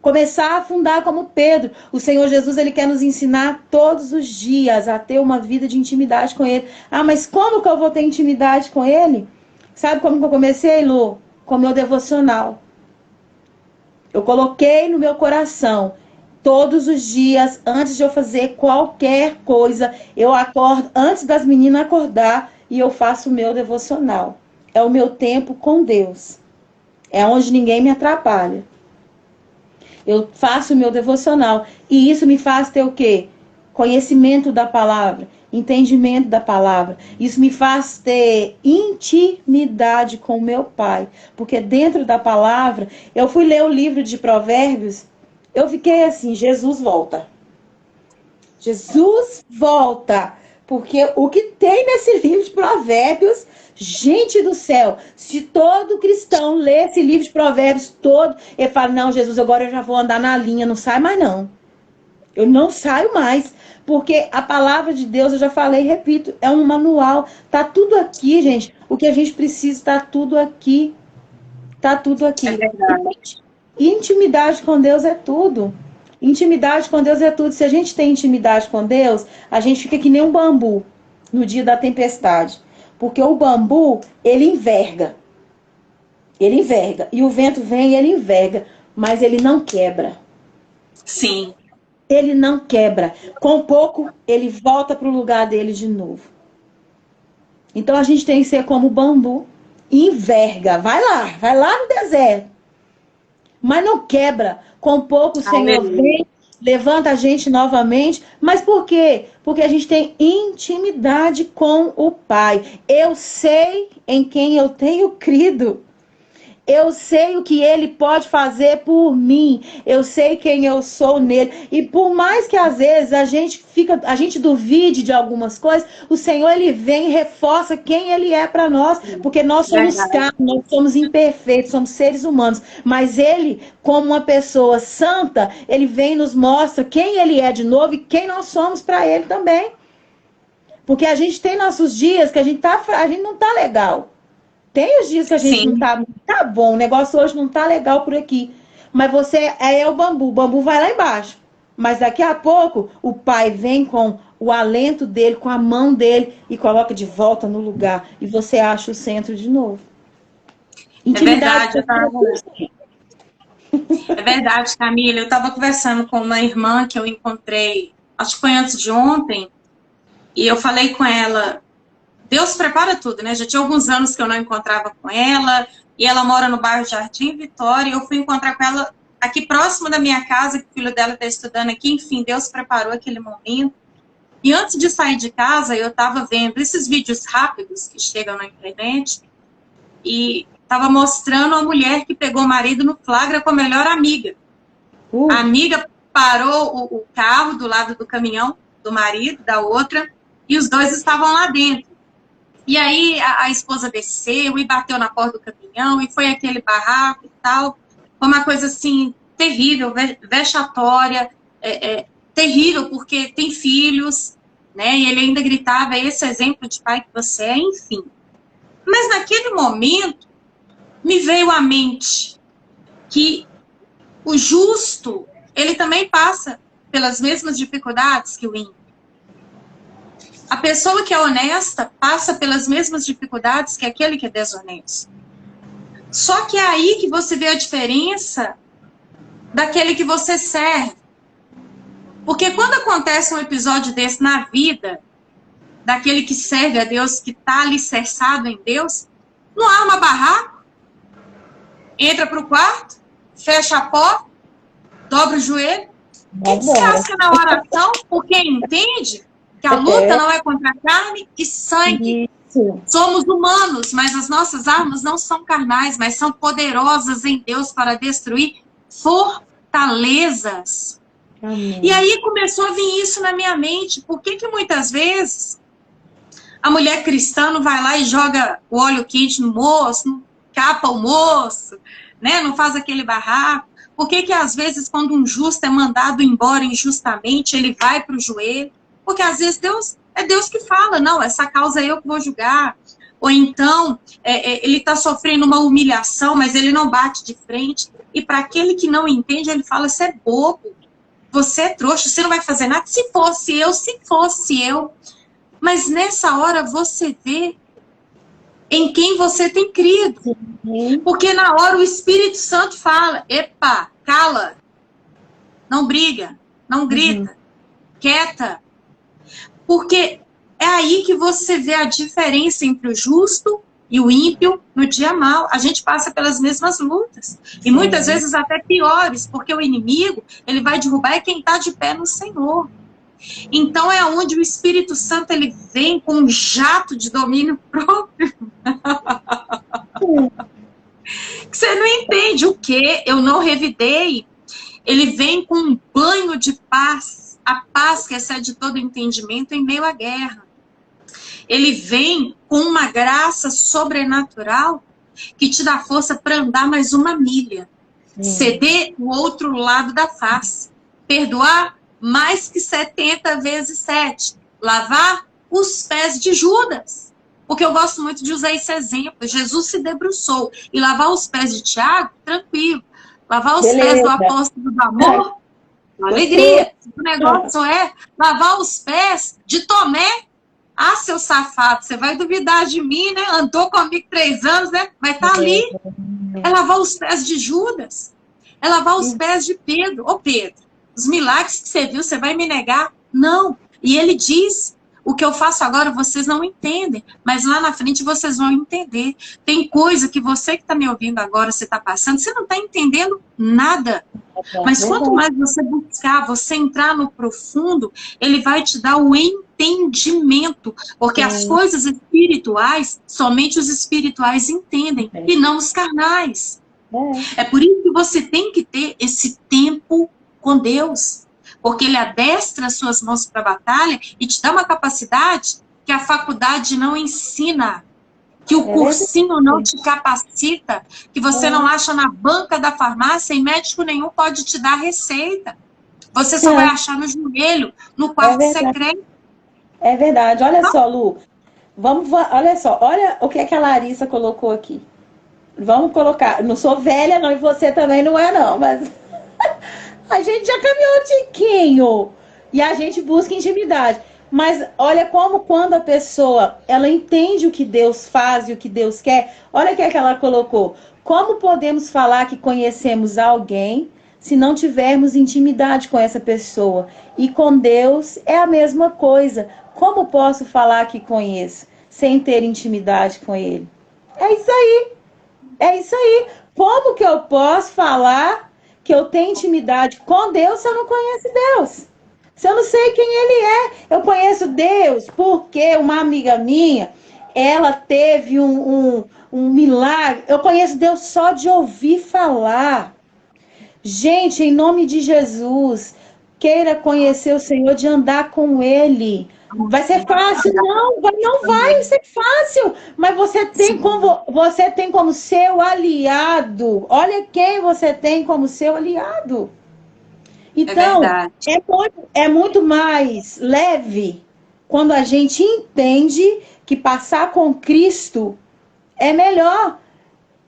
Começar a afundar como Pedro. O Senhor Jesus, ele quer nos ensinar todos os dias a ter uma vida de intimidade com ele. Ah, mas como que eu vou ter intimidade com ele? Sabe como que eu comecei, Lu? Com o meu devocional. Eu coloquei no meu coração, todos os dias, antes de eu fazer qualquer coisa, eu acordo, antes das meninas acordar, e eu faço o meu devocional. É o meu tempo com Deus. É onde ninguém me atrapalha. Eu faço o meu devocional. E isso me faz ter o quê? Conhecimento da palavra, entendimento da palavra. Isso me faz ter intimidade com o meu Pai. Porque dentro da palavra, eu fui ler o livro de Provérbios, eu fiquei assim, Jesus volta. Jesus volta. Porque o que tem nesse livro de Provérbios, gente do céu, se todo cristão lê esse livro de Provérbios todo, ele fala, não, Jesus, agora eu já vou andar na linha, não sai mais não. Eu não saio mais, porque a palavra de Deus, eu já falei e repito, é um manual. Tá tudo aqui, gente. O que a gente precisa, tá tudo aqui. Tá tudo aqui. É verdade. E intimidade com Deus é tudo. Intimidade com Deus é tudo. Se a gente tem intimidade com Deus, a gente fica que nem um bambu no dia da tempestade. Porque o bambu, ele enverga. Ele enverga. E o vento vem e ele enverga. Mas ele não quebra. Sim. Ele não quebra. Com pouco, ele volta para o lugar dele de novo. Então a gente tem que ser como o bambu. Enverga. Vai lá no deserto. Mas não quebra. Com pouco o Senhor vem, levanta a gente novamente. Mas por quê? Porque a gente tem intimidade com o Pai. Eu sei em quem eu tenho crido. Eu sei o que ele pode fazer por mim. Eu sei quem eu sou nele. E por mais que às vezes a gente duvide de algumas coisas, o Senhor, ele vem e reforça quem ele é para nós, porque nós somos carne, nós somos imperfeitos, somos seres humanos, mas ele, como uma pessoa santa, ele vem e nos mostra quem ele é de novo e quem nós somos para ele também. Porque a gente tem nossos dias que a gente não tá legal. Tem os dias que a gente não tá bom, o negócio hoje não tá legal por aqui. Mas você é o bambu vai lá embaixo. Mas daqui a pouco o pai vem com o alento dele, com a mão dele e coloca de volta no lugar. E você acha o centro de novo. Intimidade. É verdade, Camila. Eu estava conversando com uma irmã que eu encontrei, acho que foi antes de ontem, e eu falei com ela, Deus prepara tudo, né? Já tinha alguns anos que eu não encontrava com ela, e ela mora no bairro Jardim Vitória, e eu fui encontrar com ela aqui próximo da minha casa, que o filho dela está estudando aqui. Enfim, Deus preparou aquele momento. E antes de sair de casa, eu estava vendo esses vídeos rápidos que chegam na internet, e estava mostrando uma mulher que pegou o marido no flagra com a melhor amiga. A amiga parou o carro do lado do caminhão do marido, da outra, e os dois estavam lá dentro. E aí a esposa desceu e bateu na porta do caminhão, e foi aquele barraco e tal. Foi uma coisa assim, terrível, vexatória, terrível, porque tem filhos, né? E ele ainda gritava, esse exemplo de pai que você é, enfim. Mas naquele momento, me veio à mente que o justo, ele também passa pelas mesmas dificuldades que o ímpio. A pessoa que é honesta passa pelas mesmas dificuldades que aquele que é desonesto. Só que é aí que você vê a diferença daquele que você serve. Porque quando acontece um episódio desse na vida daquele que serve a Deus, que está alicerçado em Deus, não há uma barraca, entra para o quarto, fecha a porta, dobra o joelho e descasca na oração, porque entende que a luta não é contra carne e sangue. Isso. Somos humanos, mas as nossas armas não são carnais, mas são poderosas em Deus para destruir fortalezas. Amém. E aí começou a vir isso na minha mente. Por que muitas vezes a mulher cristã não vai lá e joga o óleo quente no moço, não capa o moço, né? Não faz aquele barraco? Por que às vezes quando um justo é mandado embora injustamente, ele vai para o joelho? Porque às vezes é Deus que fala, não, essa causa é eu que vou julgar. Ou então, ele está sofrendo uma humilhação, mas ele não bate de frente. E para aquele que não entende, ele fala, você é bobo, você é trouxa, você não vai fazer nada. Se fosse eu. Mas nessa hora você vê em quem você tem crido. Porque na hora o Espírito Santo fala, epa, cala, não briga, não grita, quieta. Porque é aí que você vê a diferença entre o justo e o ímpio no dia mau. A gente passa pelas mesmas lutas. E muitas vezes até piores, porque o inimigo, ele vai derrubar quem está de pé no Senhor. Então é onde o Espírito Santo, ele vem com um jato de domínio próprio. Você não entende o que? Eu não revidei. Ele vem com um banho de paz. A paz que excede todo entendimento em meio à guerra. Ele vem com uma graça sobrenatural que te dá força para andar mais uma milha. Ceder o outro lado da face. Perdoar mais que 70 vezes 7. Lavar os pés de Judas. Porque eu gosto muito de usar esse exemplo. Jesus se debruçou. E lavar os pés de Tiago, tranquilo. Lavar os pés do apóstolo do amor, alegria. O negócio é lavar os pés de Tomé. Ah, seu safado, você vai duvidar de mim, né? Andou comigo 3 anos, né? Mas tá ali. É lavar os pés de Judas. É lavar os pés de Pedro. Ô Pedro, os milagres que você viu, você vai me negar? Não. E ele diz, o que eu faço agora vocês não entendem, mas lá na frente vocês vão entender. Tem coisa que você que está me ouvindo agora, você está passando, você não está entendendo nada. Mas quanto mais você buscar, você entrar no profundo, ele vai te dar o entendimento. entendimento, porque as coisas espirituais, somente os espirituais entendem, e não os carnais. É por isso que você tem que ter esse tempo com Deus, porque Ele adestra as suas mãos para a batalha e te dá uma capacidade que a faculdade não ensina, que o cursinho não te capacita, que você não acha na banca da farmácia e médico nenhum pode te dar receita. Você só vai achar no joelho, no quarto secreto. É verdade. Olha só, Lu. Olha só. Olha o que a Larissa colocou aqui. Vamos colocar. Não sou velha, não, e você também não é, não. Mas a gente já caminhou um tiquinho. E a gente busca intimidade. Mas olha como quando a pessoa, ela entende o que Deus faz e o que Deus quer. Olha o que ela colocou. Como podemos falar que conhecemos alguém se não tivermos intimidade com essa pessoa? E com Deus é a mesma coisa. Como posso falar que conheço sem ter intimidade com Ele? É isso aí. É isso aí. Como que eu posso falar que eu tenho intimidade com Deus se eu não conheço Deus? Se eu não sei quem Ele é? Eu conheço Deus porque uma amiga minha, ela teve um milagre. Eu conheço Deus só de ouvir falar. Gente, em nome de Jesus, queira conhecer o Senhor, de andar com Ele. Vai ser fácil? Não vai ser fácil. Mas você tem como seu aliado. Olha quem você tem como seu aliado. Então, é muito mais leve quando a gente entende que passar com Cristo é melhor.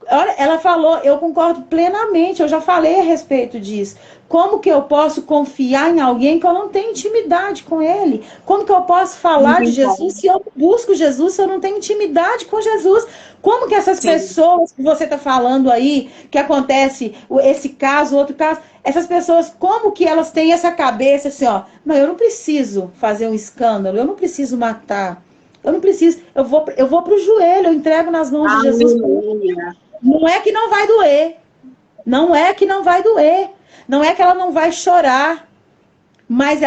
Olha, ela falou, eu concordo plenamente, eu já falei a respeito disso. Como que eu posso confiar em alguém que eu não tenho intimidade com ele? Como que eu posso falar de Jesus se eu busco Jesus, se eu não tenho intimidade com Jesus? Como que essas pessoas que você está falando aí, que acontece esse caso, outro caso, essas pessoas, como que elas têm essa cabeça assim, ó, não, eu não preciso fazer um escândalo, eu não preciso matar, eu não preciso, eu vou para o joelho, eu entrego nas mãos de Jesus. Não é que não vai doer. Não é que não vai doer. Não é que ela não vai chorar. Mas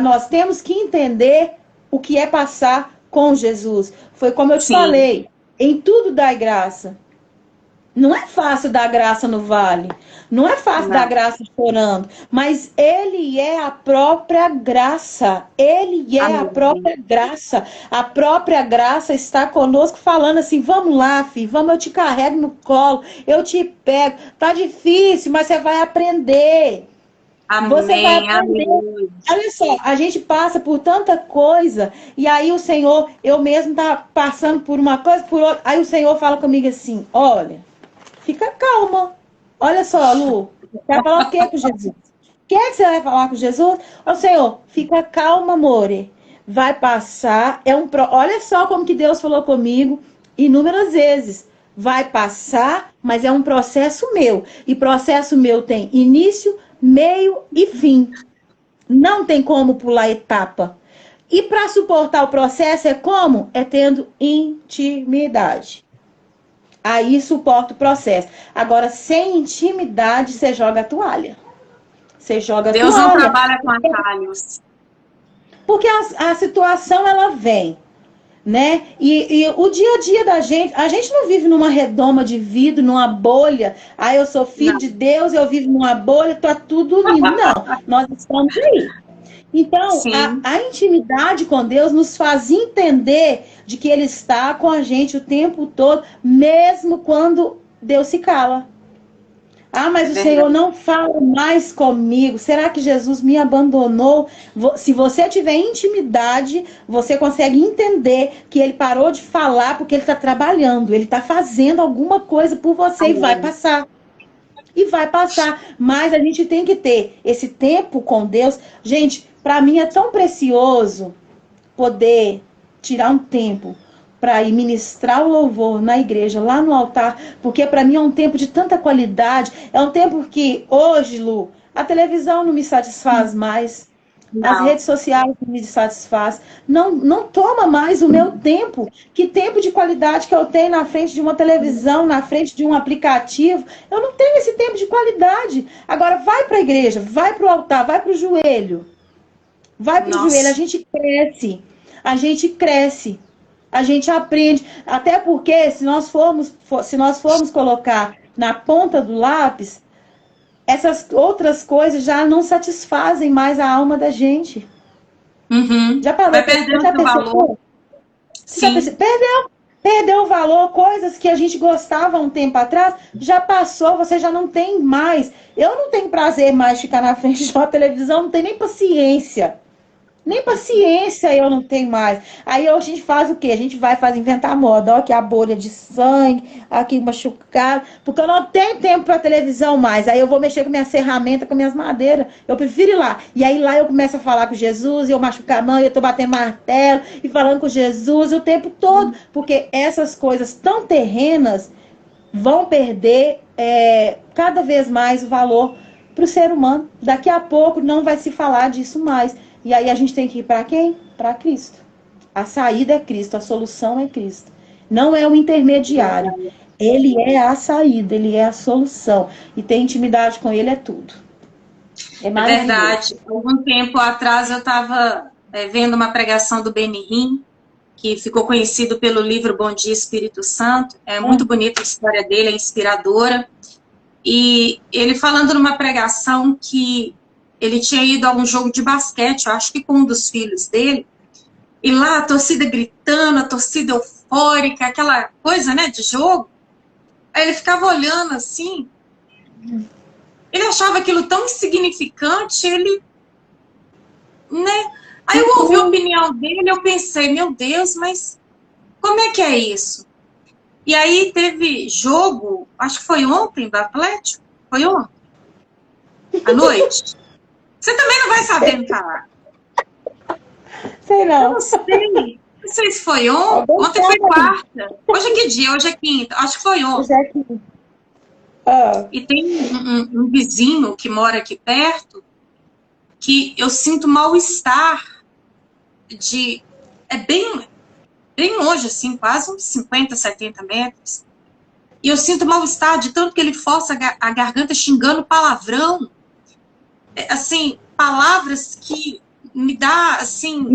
nós temos que entender o que é passar com Jesus. Foi como eu te falei. Em tudo dai graça. Não é fácil dar graça no vale. Não é fácil dar graça chorando. Mas Ele é a própria graça. Ele é a própria graça. A própria graça está conosco falando assim, vamos lá, filho, vamos, eu te carrego no colo, eu te pego. Tá difícil, mas você vai aprender. Você vai aprender. Olha só, a gente passa por tanta coisa, e aí o Senhor, eu mesmo tá passando por uma coisa, por outra. Aí o Senhor fala comigo assim, olha, fica calma. Olha só, Lu, você vai falar o que com Jesus? O que é que você vai falar com Jesus? Ô, Senhor, fica calma, amore. Vai passar. Olha só como que Deus falou comigo inúmeras vezes. Vai passar, mas é um processo meu. E processo meu tem início, meio e fim. Não tem como pular etapa. E para suportar o processo é como? É tendo intimidade. Aí suporta o processo. Agora, sem intimidade, você joga a toalha. Você joga a toalha. Deus não trabalha com atalhos. Porque a situação, ela vem, né? E o dia a dia da gente, a gente não vive numa redoma de vidro, numa bolha. Ah, eu sou filho de Deus, eu vivo numa bolha, tá tudo lindo. Não, nós estamos aí. Então, a intimidade com Deus nos faz entender de que Ele está com a gente o tempo todo, mesmo quando Deus se cala. Ah, mas o Senhor não fala mais comigo. Será que Jesus me abandonou? Se você tiver intimidade, você consegue entender que Ele parou de falar porque Ele está trabalhando. Ele está fazendo alguma coisa por você e vai passar. E vai passar. Mas a gente tem que ter esse tempo com Deus. Gente, para mim é tão precioso poder tirar um tempo para ir ministrar o louvor na igreja, lá no altar, porque para mim é um tempo de tanta qualidade. É um tempo que hoje, Lu, a televisão não me satisfaz mais. Não. As redes sociais não me satisfaz. Não toma mais o meu tempo. Que tempo de qualidade que eu tenho na frente de uma televisão, na frente de um aplicativo. Eu não tenho esse tempo de qualidade. Agora vai para a igreja, vai para o altar, vai para o joelho. Vai para o joelho, a gente cresce. a gente cresce, a gente aprende. Até porque, se nós formos colocar na ponta do lápis, essas outras coisas já não satisfazem mais a alma da gente. Já parou? Vai perdendo o valor. Sim. Perdeu o valor, coisas que a gente gostava um tempo atrás, já passou, você já não tem mais. Eu não tenho prazer mais de ficar na frente de uma televisão, não tenho nem paciência. Nem paciência eu não tenho mais. Aí a gente faz o quê? A gente faz inventar moda. Ó, aqui a bolha de sangue, aqui machucado. Porque eu não tenho tempo para televisão mais. Aí eu vou mexer com minhas ferramentas, com minhas madeiras. Eu prefiro ir lá. E aí lá eu começo a falar com Jesus, e eu machucar a mão, e eu tô batendo martelo, e falando com Jesus o tempo todo. Porque essas coisas tão terrenas vão perder cada vez mais o valor para o ser humano. Daqui a pouco não vai se falar disso mais. E aí a gente tem que ir para quem? Para Cristo. A saída é Cristo, a solução é Cristo. Não é o intermediário. Ele é a saída, ele é a solução. E ter intimidade com ele é tudo. É verdade. Algum tempo atrás eu estava vendo uma pregação do Benihim, que ficou conhecido pelo livro Bom Dia Espírito Santo. É muito bonita a história dele, é inspiradora. E ele falando numa pregação que ele tinha ido a um jogo de basquete, eu acho que com um dos filhos dele, e lá a torcida gritando, a torcida eufórica, aquela coisa, né, de jogo. Aí ele ficava olhando assim, ele achava aquilo tão insignificante, né? Aí eu ouvi a opinião dele, eu pensei, meu Deus, mas como é que é isso? E aí teve jogo, acho que foi ontem do Atlético, foi ontem, à noite. Você também não vai saber me falar. Sei não. Eu não sei. Não sei se foi ontem. Ontem foi quarta. Hoje é que dia? Hoje é quinta. Acho que foi ontem. Hoje é quinta. E tem um vizinho que mora aqui perto que eu sinto mal-estar de... É bem longe, assim, quase uns 50, 70 metros. E eu sinto mal-estar de tanto que ele força a garganta xingando palavrão. Assim, palavras que me dá, assim,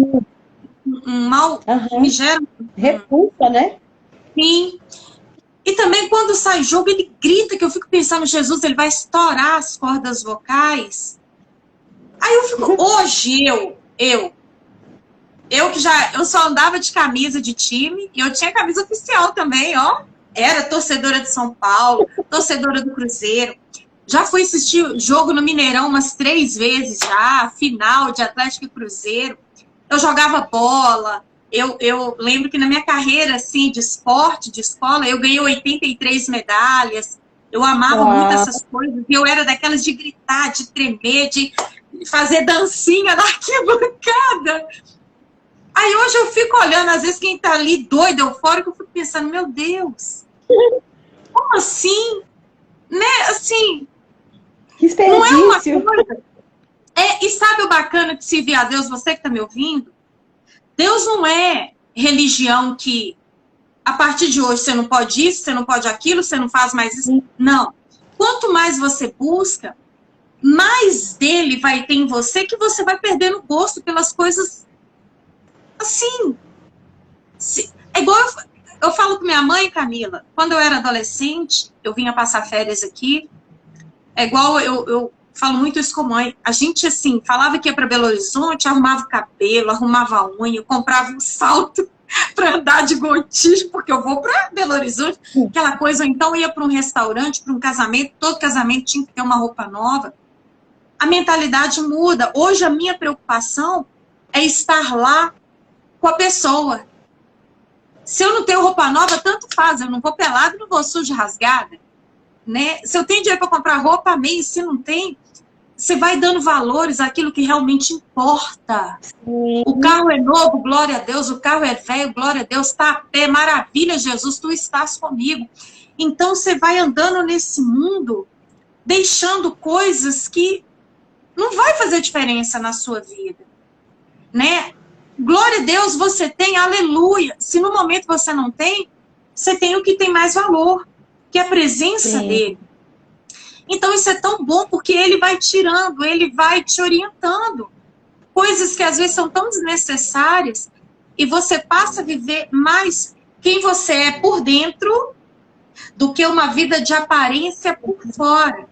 um mal, me gera... Repulsa, né? Sim. E também quando sai jogo, ele grita, que eu fico pensando, Jesus, ele vai estourar as cordas vocais. Aí eu fico, hoje eu que eu só andava de camisa de time, e eu tinha camisa oficial também, ó. Era torcedora de São Paulo, torcedora do Cruzeiro. Já fui assistir jogo no Mineirão umas 3 vezes já, final de Atlético e Cruzeiro. Eu jogava bola. Eu lembro que na minha carreira assim, de esporte, de escola, eu ganhei 83 medalhas. Eu amava muito essas coisas. E eu era daquelas de gritar, de tremer, de fazer dancinha na arquibancada. Aí hoje eu fico olhando, às vezes quem tá ali doido, eufórico, eu fico pensando, meu Deus, como assim? Né? Assim... Não é uma coisa. E sabe o bacana de servir a Deus, você que está me ouvindo? Deus não é religião que a partir de hoje você não pode isso, você não pode aquilo, você não faz mais isso. Não. Quanto mais você busca, mais dele vai ter em você, que você vai perdendo gosto pelas coisas assim. É igual eu falo com minha mãe, Camila, quando eu era adolescente, eu vinha passar férias aqui. É igual eu falo muito isso com a mãe. A gente, assim, falava que ia para Belo Horizonte, arrumava o cabelo, arrumava a unha, comprava um salto para andar de gotinho, porque eu vou para Belo Horizonte, aquela coisa. Ou então ia para um restaurante, para um casamento, todo casamento tinha que ter uma roupa nova. A mentalidade muda. Hoje a minha preocupação é estar lá com a pessoa. Se eu não tenho roupa nova, tanto faz. Eu não vou pelado, não vou suja, rasgada. Né? Se eu tenho dinheiro para comprar roupa, amém. Se não tem, você vai dando valores àquilo que realmente importa. Sim. O carro é novo, glória a Deus. O carro é velho, glória a Deus. Está a pé, maravilha, Jesus, tu estás comigo. Então você vai andando nesse mundo, deixando coisas que não vai fazer diferença na sua vida. Né? Glória a Deus, você tem, aleluia. Se no momento você não tem, você tem o que tem mais valor, que é a presença dele. Então isso é tão bom, porque ele vai tirando, ele vai te orientando. Coisas que às vezes são tão desnecessárias, e você passa a viver mais quem você é por dentro do que uma vida de aparência por fora.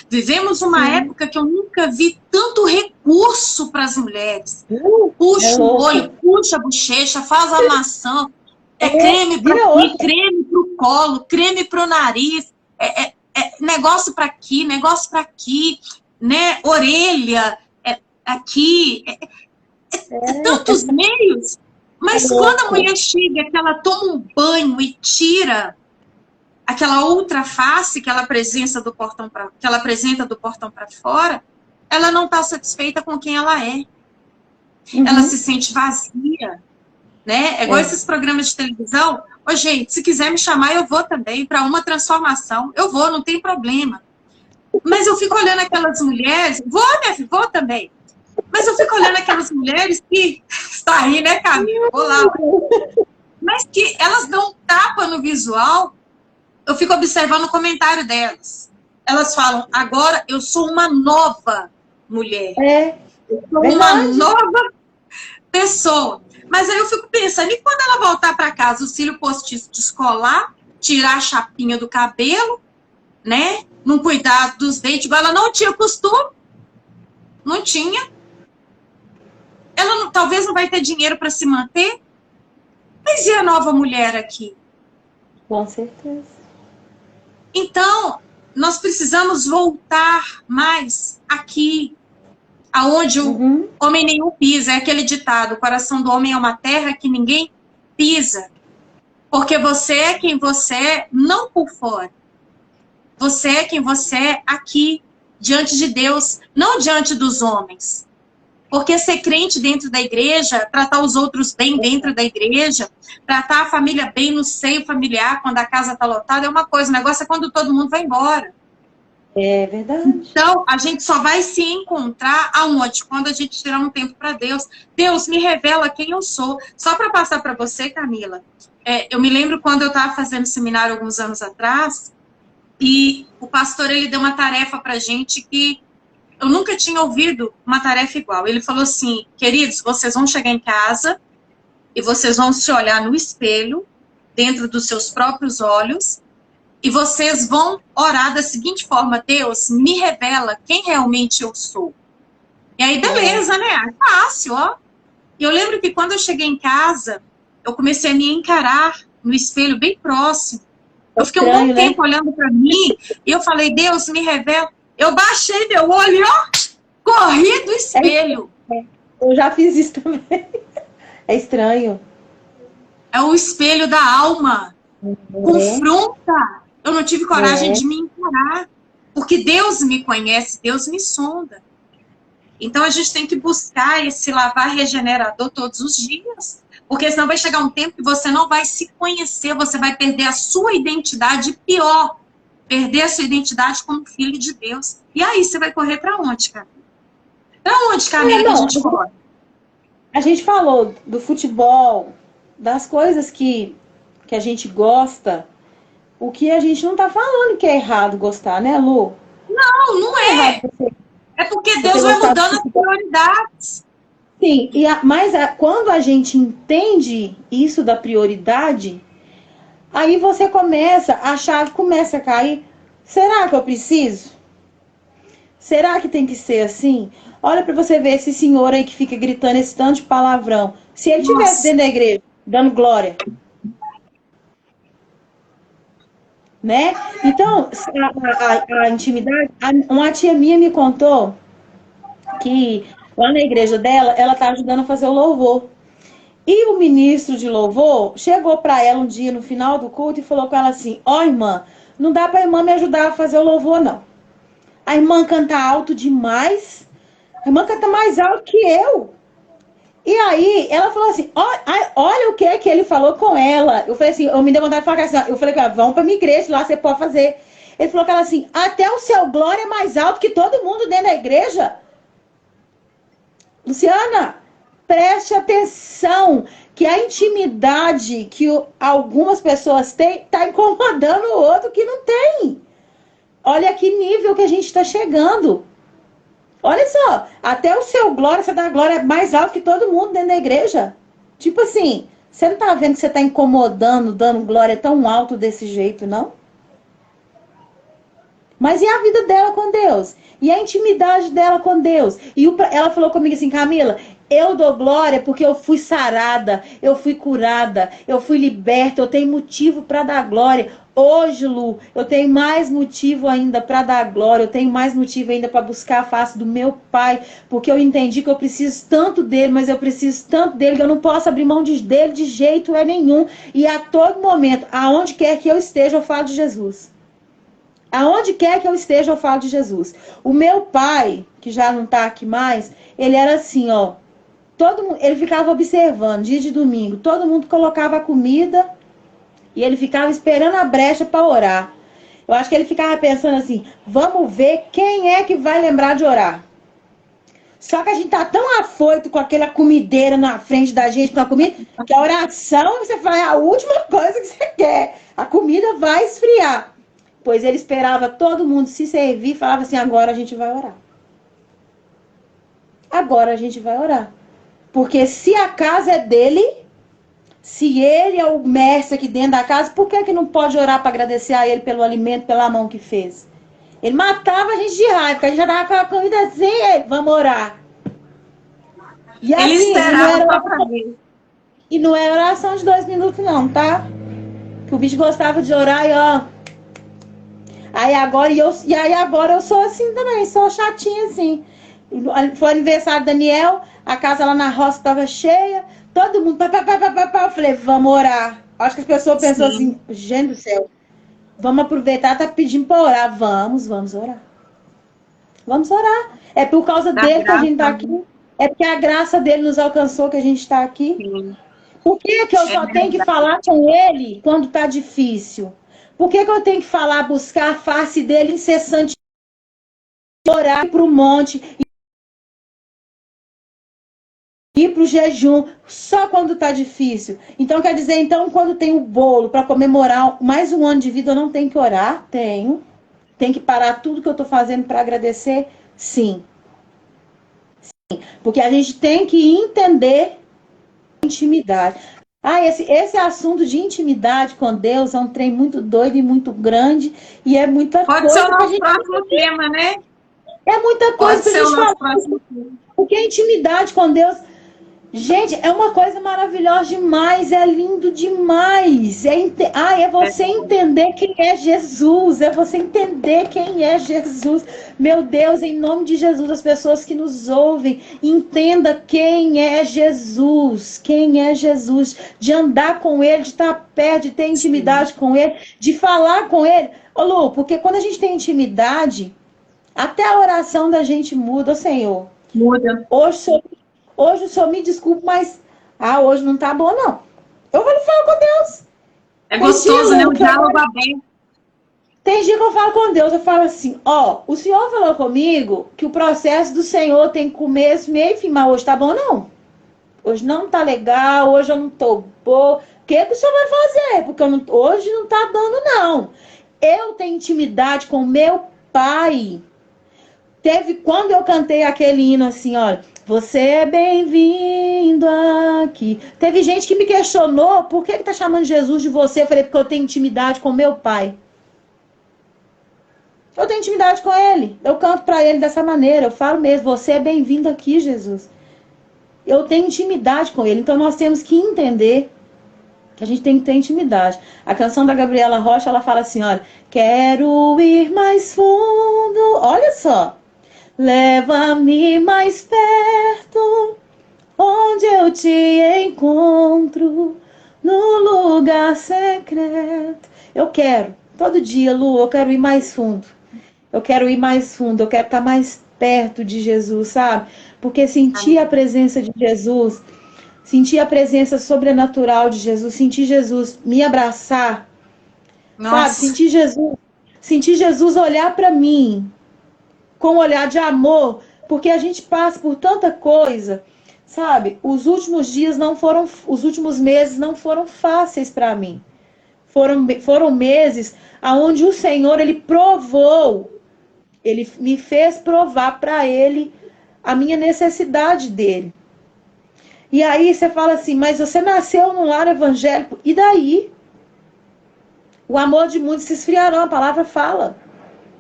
Vivemos uma época que eu nunca vi tanto recurso para as mulheres. Puxa o olho, puxa a bochecha, faz a maçã, creme para aqui, creme para o colo, creme para o nariz, negócio para aqui, negócio para aqui, né? Orelha, aqui, tantos meios. Mas quando a mulher chega, que ela toma um banho e tira aquela outra face que ela apresenta do portão para fora, ela não está satisfeita com quem ela é. Ela se sente vazia, né? É igual esses programas de televisão. Ô, gente, se quiser me chamar, eu vou também para uma transformação. Eu vou, não tem problema. Mas eu fico olhando aquelas mulheres, vou, minha filha, vou também. Mas eu fico olhando aquelas mulheres que está aí, né, Camila? Vou lá. Mas que elas dão um tapa no visual. Eu fico observando o comentário delas. Elas falam, agora eu sou uma nova mulher. Eu sou uma nova pessoa. Mas aí eu fico pensando, e quando ela voltar para casa, o cílio postiço descolar, tirar a chapinha do cabelo, né? Não cuidar dos dentes, igual ela não tinha costume. Não tinha. Ela talvez não vai ter dinheiro para se manter. Mas e a nova mulher aqui? Com certeza. Então, nós precisamos voltar mais aqui, aonde o homem nenhum pisa. É aquele ditado, o coração do homem é uma terra que ninguém pisa. Porque você é quem você é, não por fora. Você é quem você é aqui, diante de Deus, não diante dos homens. Porque ser crente dentro da igreja, tratar os outros bem dentro da igreja, tratar a família bem no seio familiar, quando a casa está lotada, é uma coisa. O negócio é quando todo mundo vai embora. É verdade. Então, a gente só vai se encontrar aonde? Quando a gente tirar um tempo para Deus. Deus me revela quem eu sou. Só para passar para você, Camila, eu me lembro quando eu estava fazendo seminário alguns anos atrás, e o pastor ele deu uma tarefa para a gente que eu nunca tinha ouvido uma tarefa igual. Ele falou assim, queridos, vocês vão chegar em casa e vocês vão se olhar no espelho, dentro dos seus próprios olhos, e vocês vão orar da seguinte forma, Deus, me revela quem realmente eu sou. E aí, beleza, né? Fácil, ó. E eu lembro que quando eu cheguei em casa, eu comecei a me encarar no espelho bem próximo. Eu fiquei um bom tempo olhando para mim, e eu falei, Deus, me revela. Eu baixei meu olho, ó, corri do espelho. Eu já fiz isso também. É estranho. É o espelho da alma. Confronta. Eu não tive coragem de me encarar. Porque Deus me conhece, Deus me sonda. Então a gente tem que buscar esse lavar regenerador todos os dias. Porque senão vai chegar um tempo que você não vai se conhecer, você vai perder a sua identidade, pior, perder a sua identidade como filho de Deus. E aí você vai correr para onde, Camila? Para onde, Camila, que a gente corre? A gente falou do futebol, das coisas que a gente gosta, o que a gente não tá falando que é errado gostar, né, Lu? Não, não é. É porque Deus vai mudando as prioridades. Sim, mas quando a gente entende isso da prioridade, aí você começa, a chave começa a cair. Será que eu preciso? Será que tem que ser assim? Olha para você ver esse senhor aí que fica gritando esse tanto de palavrão. Se ele estivesse dentro da igreja, dando glória. Né? Então, a intimidade... Uma tia minha me contou que lá na igreja dela, ela tá ajudando a fazer o louvor. E o ministro de louvor chegou para ela um dia no final do culto e falou com ela assim, ó, irmã, não dá pra irmã me ajudar a fazer o louvor, não. A irmã canta alto demais. A irmã canta mais alto que eu. E aí, ela falou assim, olha o que ele falou com ela. Eu falei assim, eu me dei vontade de falar assim, eu falei, vamos pra minha igreja, lá você pode fazer. Ele falou com ela assim, até o seu glória é mais alto que todo mundo dentro da igreja. Luciana, preste atenção que a intimidade que algumas pessoas têm está incomodando o outro que não tem. Olha que nível que a gente está chegando. Olha só, até o seu glória, você dá glória mais alto que todo mundo dentro da igreja. Tipo assim, você não tá vendo que você tá incomodando, dando glória tão alto desse jeito, não? Mas e a vida dela com Deus? E a intimidade dela com Deus? Ela falou comigo assim, Camila, eu dou glória porque eu fui sarada, eu fui curada, eu fui liberta, eu tenho motivo para dar glória. Hoje, Lu, eu tenho mais motivo ainda para dar glória, eu tenho mais motivo ainda para buscar a face do meu Pai, porque eu entendi que eu preciso tanto dele, mas eu preciso tanto dele que eu não posso abrir mão dele de jeito nenhum. E a todo momento, aonde quer que eu esteja, eu falo de Jesus. Aonde quer que eu esteja, eu falo de Jesus. O meu pai, que já não está aqui mais, ele era assim, ó. Ele ficava observando, dia de domingo, todo mundo colocava a comida e ele ficava esperando a brecha para orar. Eu acho que ele ficava pensando assim, vamos ver quem é que vai lembrar de orar. Só que a gente tá tão afoito com aquela comideira na frente da gente, com a comida, que a oração, você faz a última coisa que você quer. A comida vai esfriar. Pois ele esperava todo mundo se servir e falava assim, agora a gente vai orar. Agora a gente vai orar. Porque se a casa é dele, se ele é o mestre aqui dentro da casa, por que não pode orar para agradecer a ele pelo alimento, pela mão que fez? Ele matava a gente de raiva, porque a gente já dava com a comida assim, vamos orar. E Ele assim, esperava para mim. E não é oração de 2 minutos não, tá? Que o bicho gostava de orar e ó... Aí agora eu sou assim também, sou chatinha assim. Foi aniversário do Daniel, a casa lá na roça estava cheia, todo mundo, eu falei, vamos orar. Acho que as pessoas pensam assim, gente do céu, vamos aproveitar, tá pedindo para orar. Vamos orar. Vamos orar. É por causa dele que a gente tá aqui. É porque a graça dele nos alcançou que a gente está aqui. Sim. Por que eu só tenho que falar com ele quando tá difícil? Por que eu tenho que falar, buscar a face dele incessante, orar para o monte, ir para o jejum, só quando está difícil? Então, quer dizer, quando tem o bolo para comemorar mais um ano de vida, eu não tenho que orar? Tenho. Tem que parar tudo que eu estou fazendo para agradecer? Sim. Porque a gente tem que entender intimidade. Esse assunto de intimidade com Deus é um trem muito doido e muito grande, e é muita coisa. Pode ser o nosso próximo tema, né? É muita coisa pra gente falar. Porque a intimidade com Deus, gente, é uma coisa maravilhosa demais, é lindo demais. É você entender quem é Jesus, é você entender quem é Jesus. Meu Deus, em nome de Jesus, as pessoas que nos ouvem, entenda quem é Jesus, de andar com Ele, de estar perto, de ter intimidade com Ele, de falar com Ele. Ô Lu, porque quando a gente tem intimidade, até a oração da gente muda, Senhor. Muda. Hoje o Senhor me desculpe, mas hoje não tá bom, não. Eu vou falar com Deus. É gostoso, né? O diálogo aberto. Tem dia que eu falo com Deus, eu falo assim, o Senhor falou comigo que o processo do Senhor tem começo, meio e fim, mas hoje tá bom, não. Hoje não tá legal, hoje eu não tô boa. O que o Senhor vai fazer? Porque hoje não tá dando, não. Eu tenho intimidade com meu Pai. Quando eu cantei aquele hino assim, olha, você é bem-vindo aqui. Teve gente que me questionou, por que tá chamando Jesus de você? Eu falei, porque eu tenho intimidade com meu Pai. Eu tenho intimidade com Ele. Eu canto para Ele dessa maneira. Eu falo mesmo, você é bem-vindo aqui, Jesus. Eu tenho intimidade com Ele. Então nós temos que entender que a gente tem que ter intimidade. A canção da Gabriela Rocha, ela fala assim, olha, quero ir mais fundo. Olha só. Leva-me mais perto, onde eu te encontro, no lugar secreto. Eu quero, todo dia, Lu, eu quero ir mais fundo. Eu quero ir mais fundo, eu quero estar mais perto de Jesus, sabe? Porque sentir a presença de Jesus, sentir a presença sobrenatural de Jesus, sentir Jesus me abraçar, sabe? Sentir Jesus olhar para mim com um olhar de amor, porque a gente passa por tanta coisa, sabe? Os últimos meses não foram fáceis para mim. Foram meses onde o Senhor, Ele provou, Ele me fez provar para Ele a minha necessidade dEle. E aí você fala assim, mas você nasceu num lar evangélico, e daí? O amor de muitos se esfriará, a palavra fala.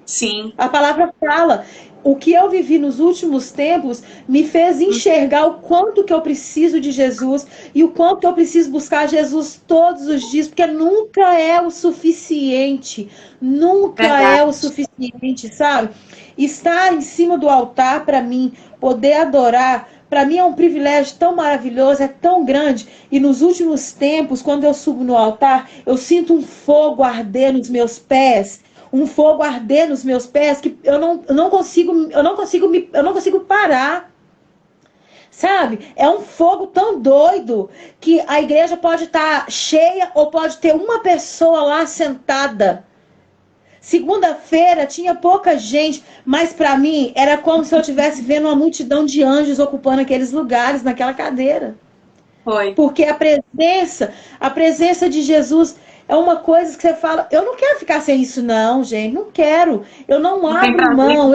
Sim. A palavra fala. O que eu vivi nos últimos tempos me fez enxergar o quanto que eu preciso de Jesus e o quanto que eu preciso buscar Jesus todos os dias, porque nunca é o suficiente. Nunca é o Verdade. suficiente, sabe? Estar em cima do altar para mim, poder adorar, para mim é um privilégio tão maravilhoso, é tão grande. E nos últimos tempos, quando eu subo no altar, eu sinto um fogo arder nos meus pés, um fogo arder nos meus pés que eu não consigo parar. Sabe? É um fogo tão doido que a igreja pode estar cheia ou pode ter uma pessoa lá sentada. Segunda-feira tinha pouca gente, mas para mim era como se eu estivesse vendo uma multidão de anjos ocupando aqueles lugares, naquela cadeira. Foi. Porque a presença de Jesus é uma coisa que você fala, eu não quero ficar sem isso não, gente, não quero. Eu não abro mão,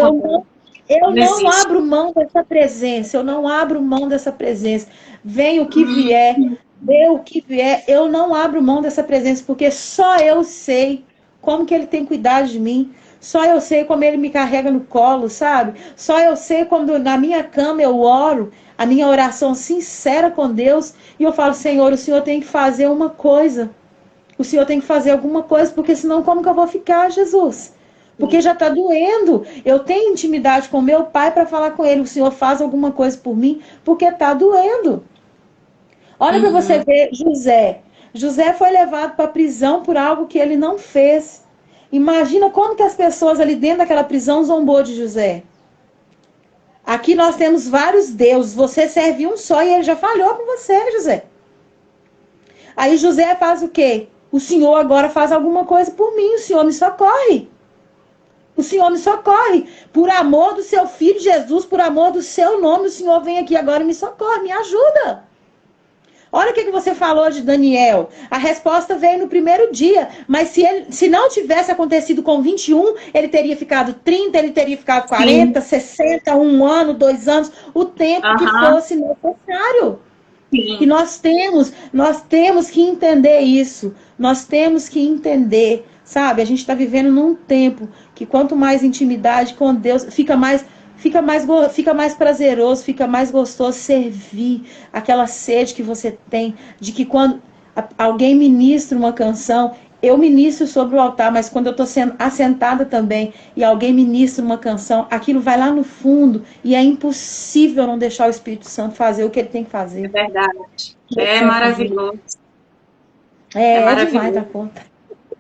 eu não abro mão dessa presença, eu não abro mão dessa presença. Venha o que vier, dê o que vier, eu não abro mão dessa presença, porque só eu sei como que ele tem cuidado de mim. Só eu sei como ele me carrega no colo, sabe? Só eu sei quando na minha cama eu oro, a minha oração sincera com Deus, e eu falo, Senhor, o Senhor tem que fazer uma coisa. O Senhor tem que fazer alguma coisa, porque senão como que eu vou ficar, Jesus? Porque já está doendo. Eu tenho intimidade com meu pai para falar com ele. O Senhor faz alguma coisa por mim, porque está doendo. Olha para você ver José. José foi levado para a prisão por algo que ele não fez. Imagina como que as pessoas ali dentro daquela prisão zombou de José. Aqui nós temos vários deuses. Você serve um só e ele já falhou com você, José. Aí José faz o quê? O Senhor agora faz alguma coisa por mim. O Senhor me socorre. O Senhor me socorre. Por amor do seu filho Jesus, por amor do seu nome, o Senhor vem aqui agora e me socorre, me ajuda. Olha o que você falou de Daniel. A resposta veio no primeiro dia. Mas se não tivesse acontecido com 21, ele teria ficado 30, ele teria ficado 40, 60, 1 ano, 2 anos. O tempo que fosse necessário. Sim. E nós temos que entender isso. Nós temos que entender, sabe? A gente está vivendo num tempo que quanto mais intimidade com Deus, fica mais prazeroso, fica mais gostoso servir, aquela sede que você tem, de que quando alguém ministra uma canção, eu ministro sobre o altar, mas quando eu estou sendo assentada também, e alguém ministra uma canção, aquilo vai lá no fundo, e é impossível não deixar o Espírito Santo fazer o que ele tem que fazer. É verdade. É maravilhoso. É maravilhoso. Demais da conta.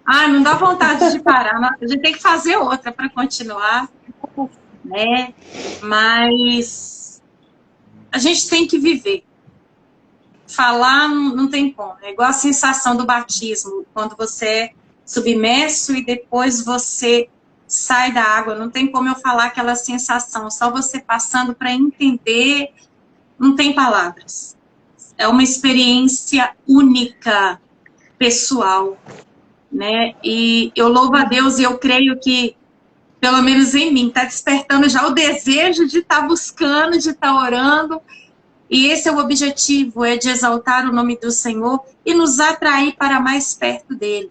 Ai, não dá vontade de parar, a gente tem que fazer outra para continuar. Né? Mas a gente tem que viver. Falar não tem como. É igual a sensação do batismo, quando você é submerso e depois você sai da água. Não tem como eu falar aquela sensação. Só você passando para entender, não tem palavras. É uma experiência única, pessoal, né? E eu louvo a Deus e eu creio que pelo menos em mim, está despertando já o desejo de estar buscando, de estar orando. E esse é o objetivo, é de exaltar o nome do Senhor e nos atrair para mais perto dele.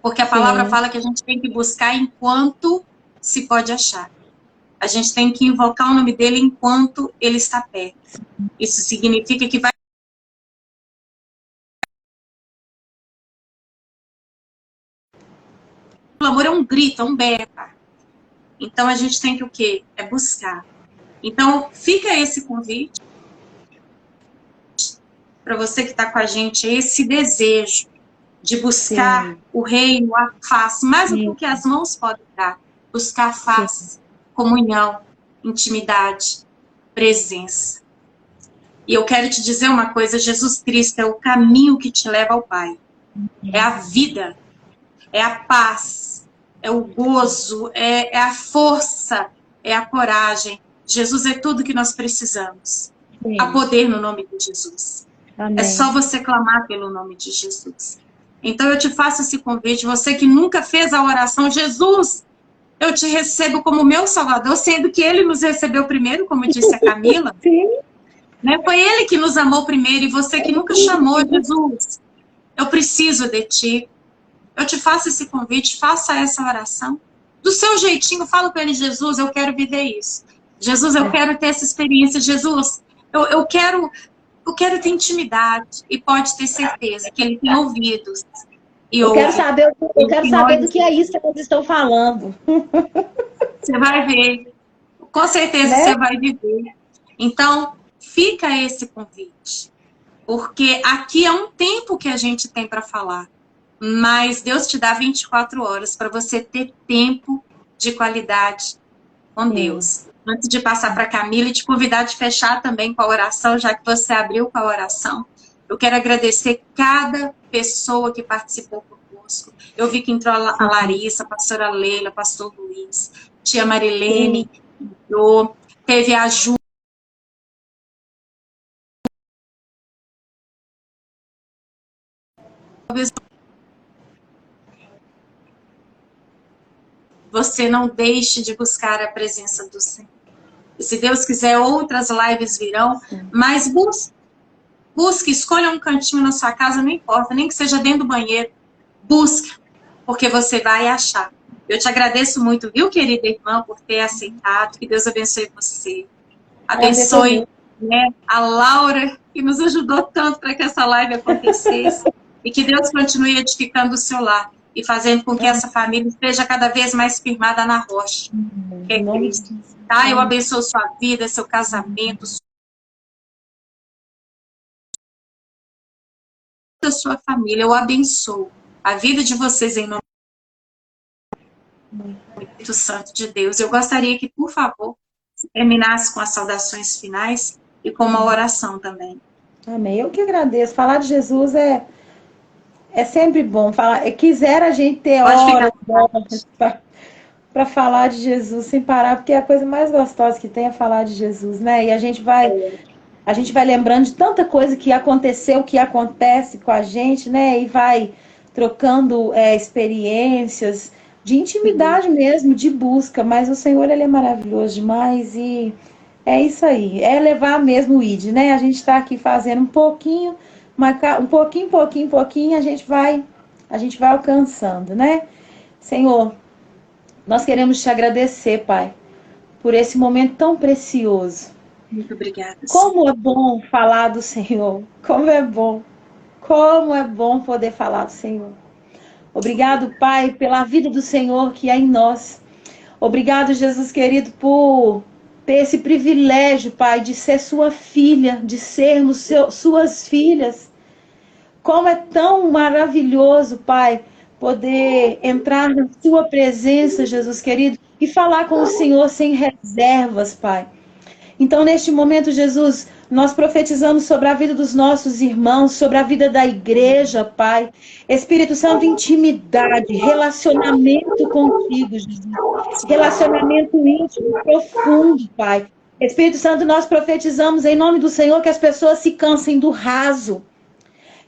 Porque a palavra fala que a gente tem que buscar enquanto se pode achar. A gente tem que invocar o nome dele enquanto ele está perto. Isso significa que vai... O amor é um grito, é um berro. Então, a gente tem que o quê? É buscar. Então, fica esse convite para você que está com a gente, esse desejo de buscar o reino, a face, mais do que as mãos podem dar. Buscar a face, comunhão, intimidade, presença. E eu quero te dizer uma coisa, Jesus Cristo é o caminho que te leva ao Pai. É a vida, é a paz, é o gozo, é a força, é a coragem. Jesus é tudo que nós precisamos. Há poder no nome de Jesus. Amém. É só você clamar pelo nome de Jesus. Então eu te faço esse convite, você que nunca fez a oração, Jesus, eu te recebo como meu Salvador, sendo que ele nos recebeu primeiro, como disse a Camila. Né? Foi ele que nos amou primeiro e você que nunca chamou, Jesus. Eu preciso de ti. Eu te faço esse convite, faça essa oração. Do seu jeitinho, fala para ele, Jesus, eu quero viver isso. Jesus, eu quero ter essa experiência. Jesus, eu quero ter intimidade. E pode ter certeza que ele tem ouvidos. Eu quero saber do que é isso que eles estão falando. Você vai ver. Com certeza você vai viver. Então, fica esse convite. Porque aqui é um tempo que a gente tem para falar. Mas Deus te dá 24 horas para você ter tempo de qualidade com Deus. Antes de passar para a Camila e te convidar de fechar também com a oração, já que você abriu com a oração, eu quero agradecer cada pessoa que participou conosco. Eu vi que entrou a Larissa, a pastora Leila, pastor Luiz, tia Marilene, entrou, teve a Ju. Você não deixe de buscar a presença do Senhor. E se Deus quiser, outras lives virão, mas busque, escolha um cantinho na sua casa, não importa, nem que seja dentro do banheiro, busque, porque você vai achar. Eu te agradeço muito, viu, querida irmã, por ter aceitado, que Deus abençoe você. Abençoe, né, a Laura, que nos ajudou tanto para que essa live acontecesse, e que Deus continue edificando o seu lar e fazendo com que essa família esteja cada vez mais firmada na rocha, que é Cristo. Tá? Eu abençoo sua vida, seu casamento, sua família. Eu abençoo a vida de vocês em nome do Espírito Santo de Deus. Eu gostaria que, por favor, terminasse com as saudações finais e com uma oração também. Amém. Eu que agradeço. Falar de Jesus é sempre bom. Quisera a gente ter horas para falar de Jesus sem parar, porque é a coisa mais gostosa que tem é falar de Jesus, né? E a gente vai lembrando de tanta coisa que aconteceu, que acontece com a gente, né? E vai trocando experiências de intimidade mesmo, de busca. Mas o Senhor, Ele é maravilhoso demais e é isso aí. É levar mesmo o ID, né? A gente está aqui fazendo um pouquinho, um pouquinho, a gente vai alcançando, né? Senhor, nós queremos te agradecer, Pai, por esse momento tão precioso. Muito obrigada. Como é bom falar do Senhor. Como é bom poder falar do Senhor. Obrigado, Pai, pela vida do Senhor que é em nós. Obrigado, Jesus querido, por ter esse privilégio, Pai, de ser sua filha, de sermos suas filhas. Como é tão maravilhoso, Pai, poder entrar na sua presença, Jesus querido, e falar com o Senhor sem reservas, Pai. Então, neste momento, Jesus, nós profetizamos sobre a vida dos nossos irmãos, sobre a vida da igreja, Pai. Espírito Santo, intimidade, relacionamento contigo, Jesus. Relacionamento íntimo, profundo, Pai. Espírito Santo, nós profetizamos em nome do Senhor que as pessoas se cansem do raso.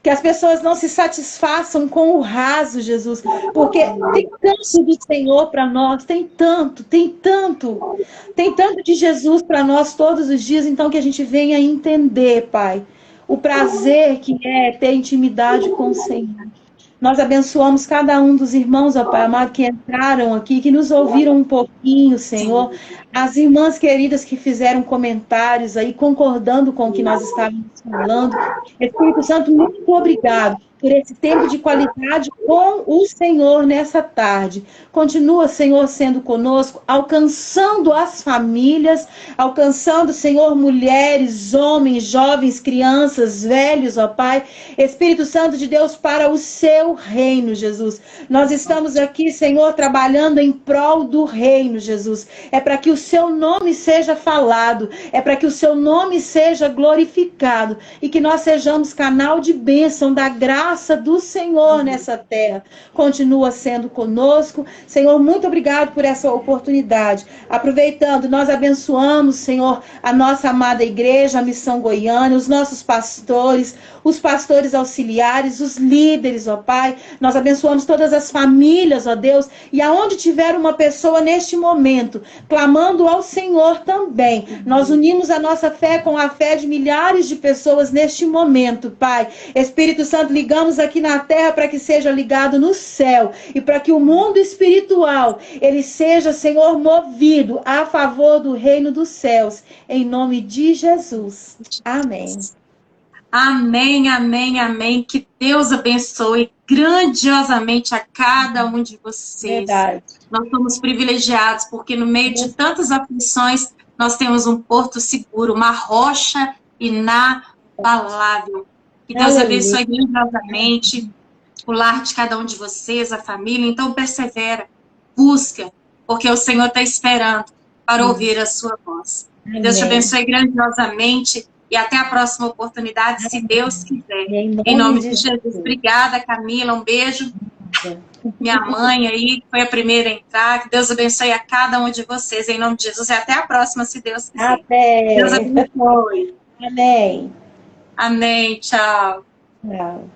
Que as pessoas não se satisfaçam com o raso, Jesus. Porque tem tanto do Senhor para nós, tem tanto de Jesus para nós todos os dias. Então que a gente venha entender, Pai, o prazer que é ter intimidade com o Senhor. Nós abençoamos cada um dos irmãos, ó Pai amado, que entraram aqui, que nos ouviram um pouquinho, Senhor. As irmãs queridas que fizeram comentários aí, concordando com o que nós estávamos falando. Espírito Santo, muito obrigado por esse tempo de qualidade com o Senhor nessa tarde. Continua, Senhor, sendo conosco, alcançando as famílias, alcançando, Senhor, mulheres, homens, jovens, crianças, velhos, ó Pai. Espírito Santo de Deus, para o seu reino, Jesus. Nós estamos aqui, Senhor, trabalhando em prol do reino, Jesus. É para que o seu nome seja falado, é para que o seu nome seja glorificado e que nós sejamos canal de bênção da graça graça do Senhor nessa terra continua sendo conosco. Senhor, muito obrigado por essa oportunidade. Aproveitando, nós abençoamos, Senhor, a nossa amada igreja, a Missão Goiânia, os nossos pastores, os pastores auxiliares, os líderes, ó Pai. Nós abençoamos todas as famílias, ó Deus, e aonde tiver uma pessoa neste momento, clamando ao Senhor também, nós unimos a nossa fé com a fé de milhares de pessoas neste momento, Pai. Espírito Santo, ligamos aqui na terra para que seja ligado no céu e para que o mundo espiritual, ele seja, Senhor, movido a favor do reino dos céus, em nome de Jesus. Amém. Amém, amém, amém. Que Deus abençoe grandiosamente a cada um de vocês. Verdade. Nós somos privilegiados, porque no meio de tantas aflições, nós temos um porto seguro, uma rocha inabalável. Que Deus abençoe grandiosamente o lar de cada um de vocês, a família. Então, persevera, busca, porque o Senhor está esperando para ouvir a sua voz. Amém. Deus te abençoe grandiosamente. E até a próxima oportunidade, se Deus quiser. Em nome de Jesus. Obrigada, Camila. Um beijo. Minha mãe aí, foi a primeira a entrar. Que Deus abençoe a cada um de vocês. Em nome de Jesus. E até a próxima, se Deus quiser. Até. Deus abençoe. Amém. Amém. Tchau. Tchau.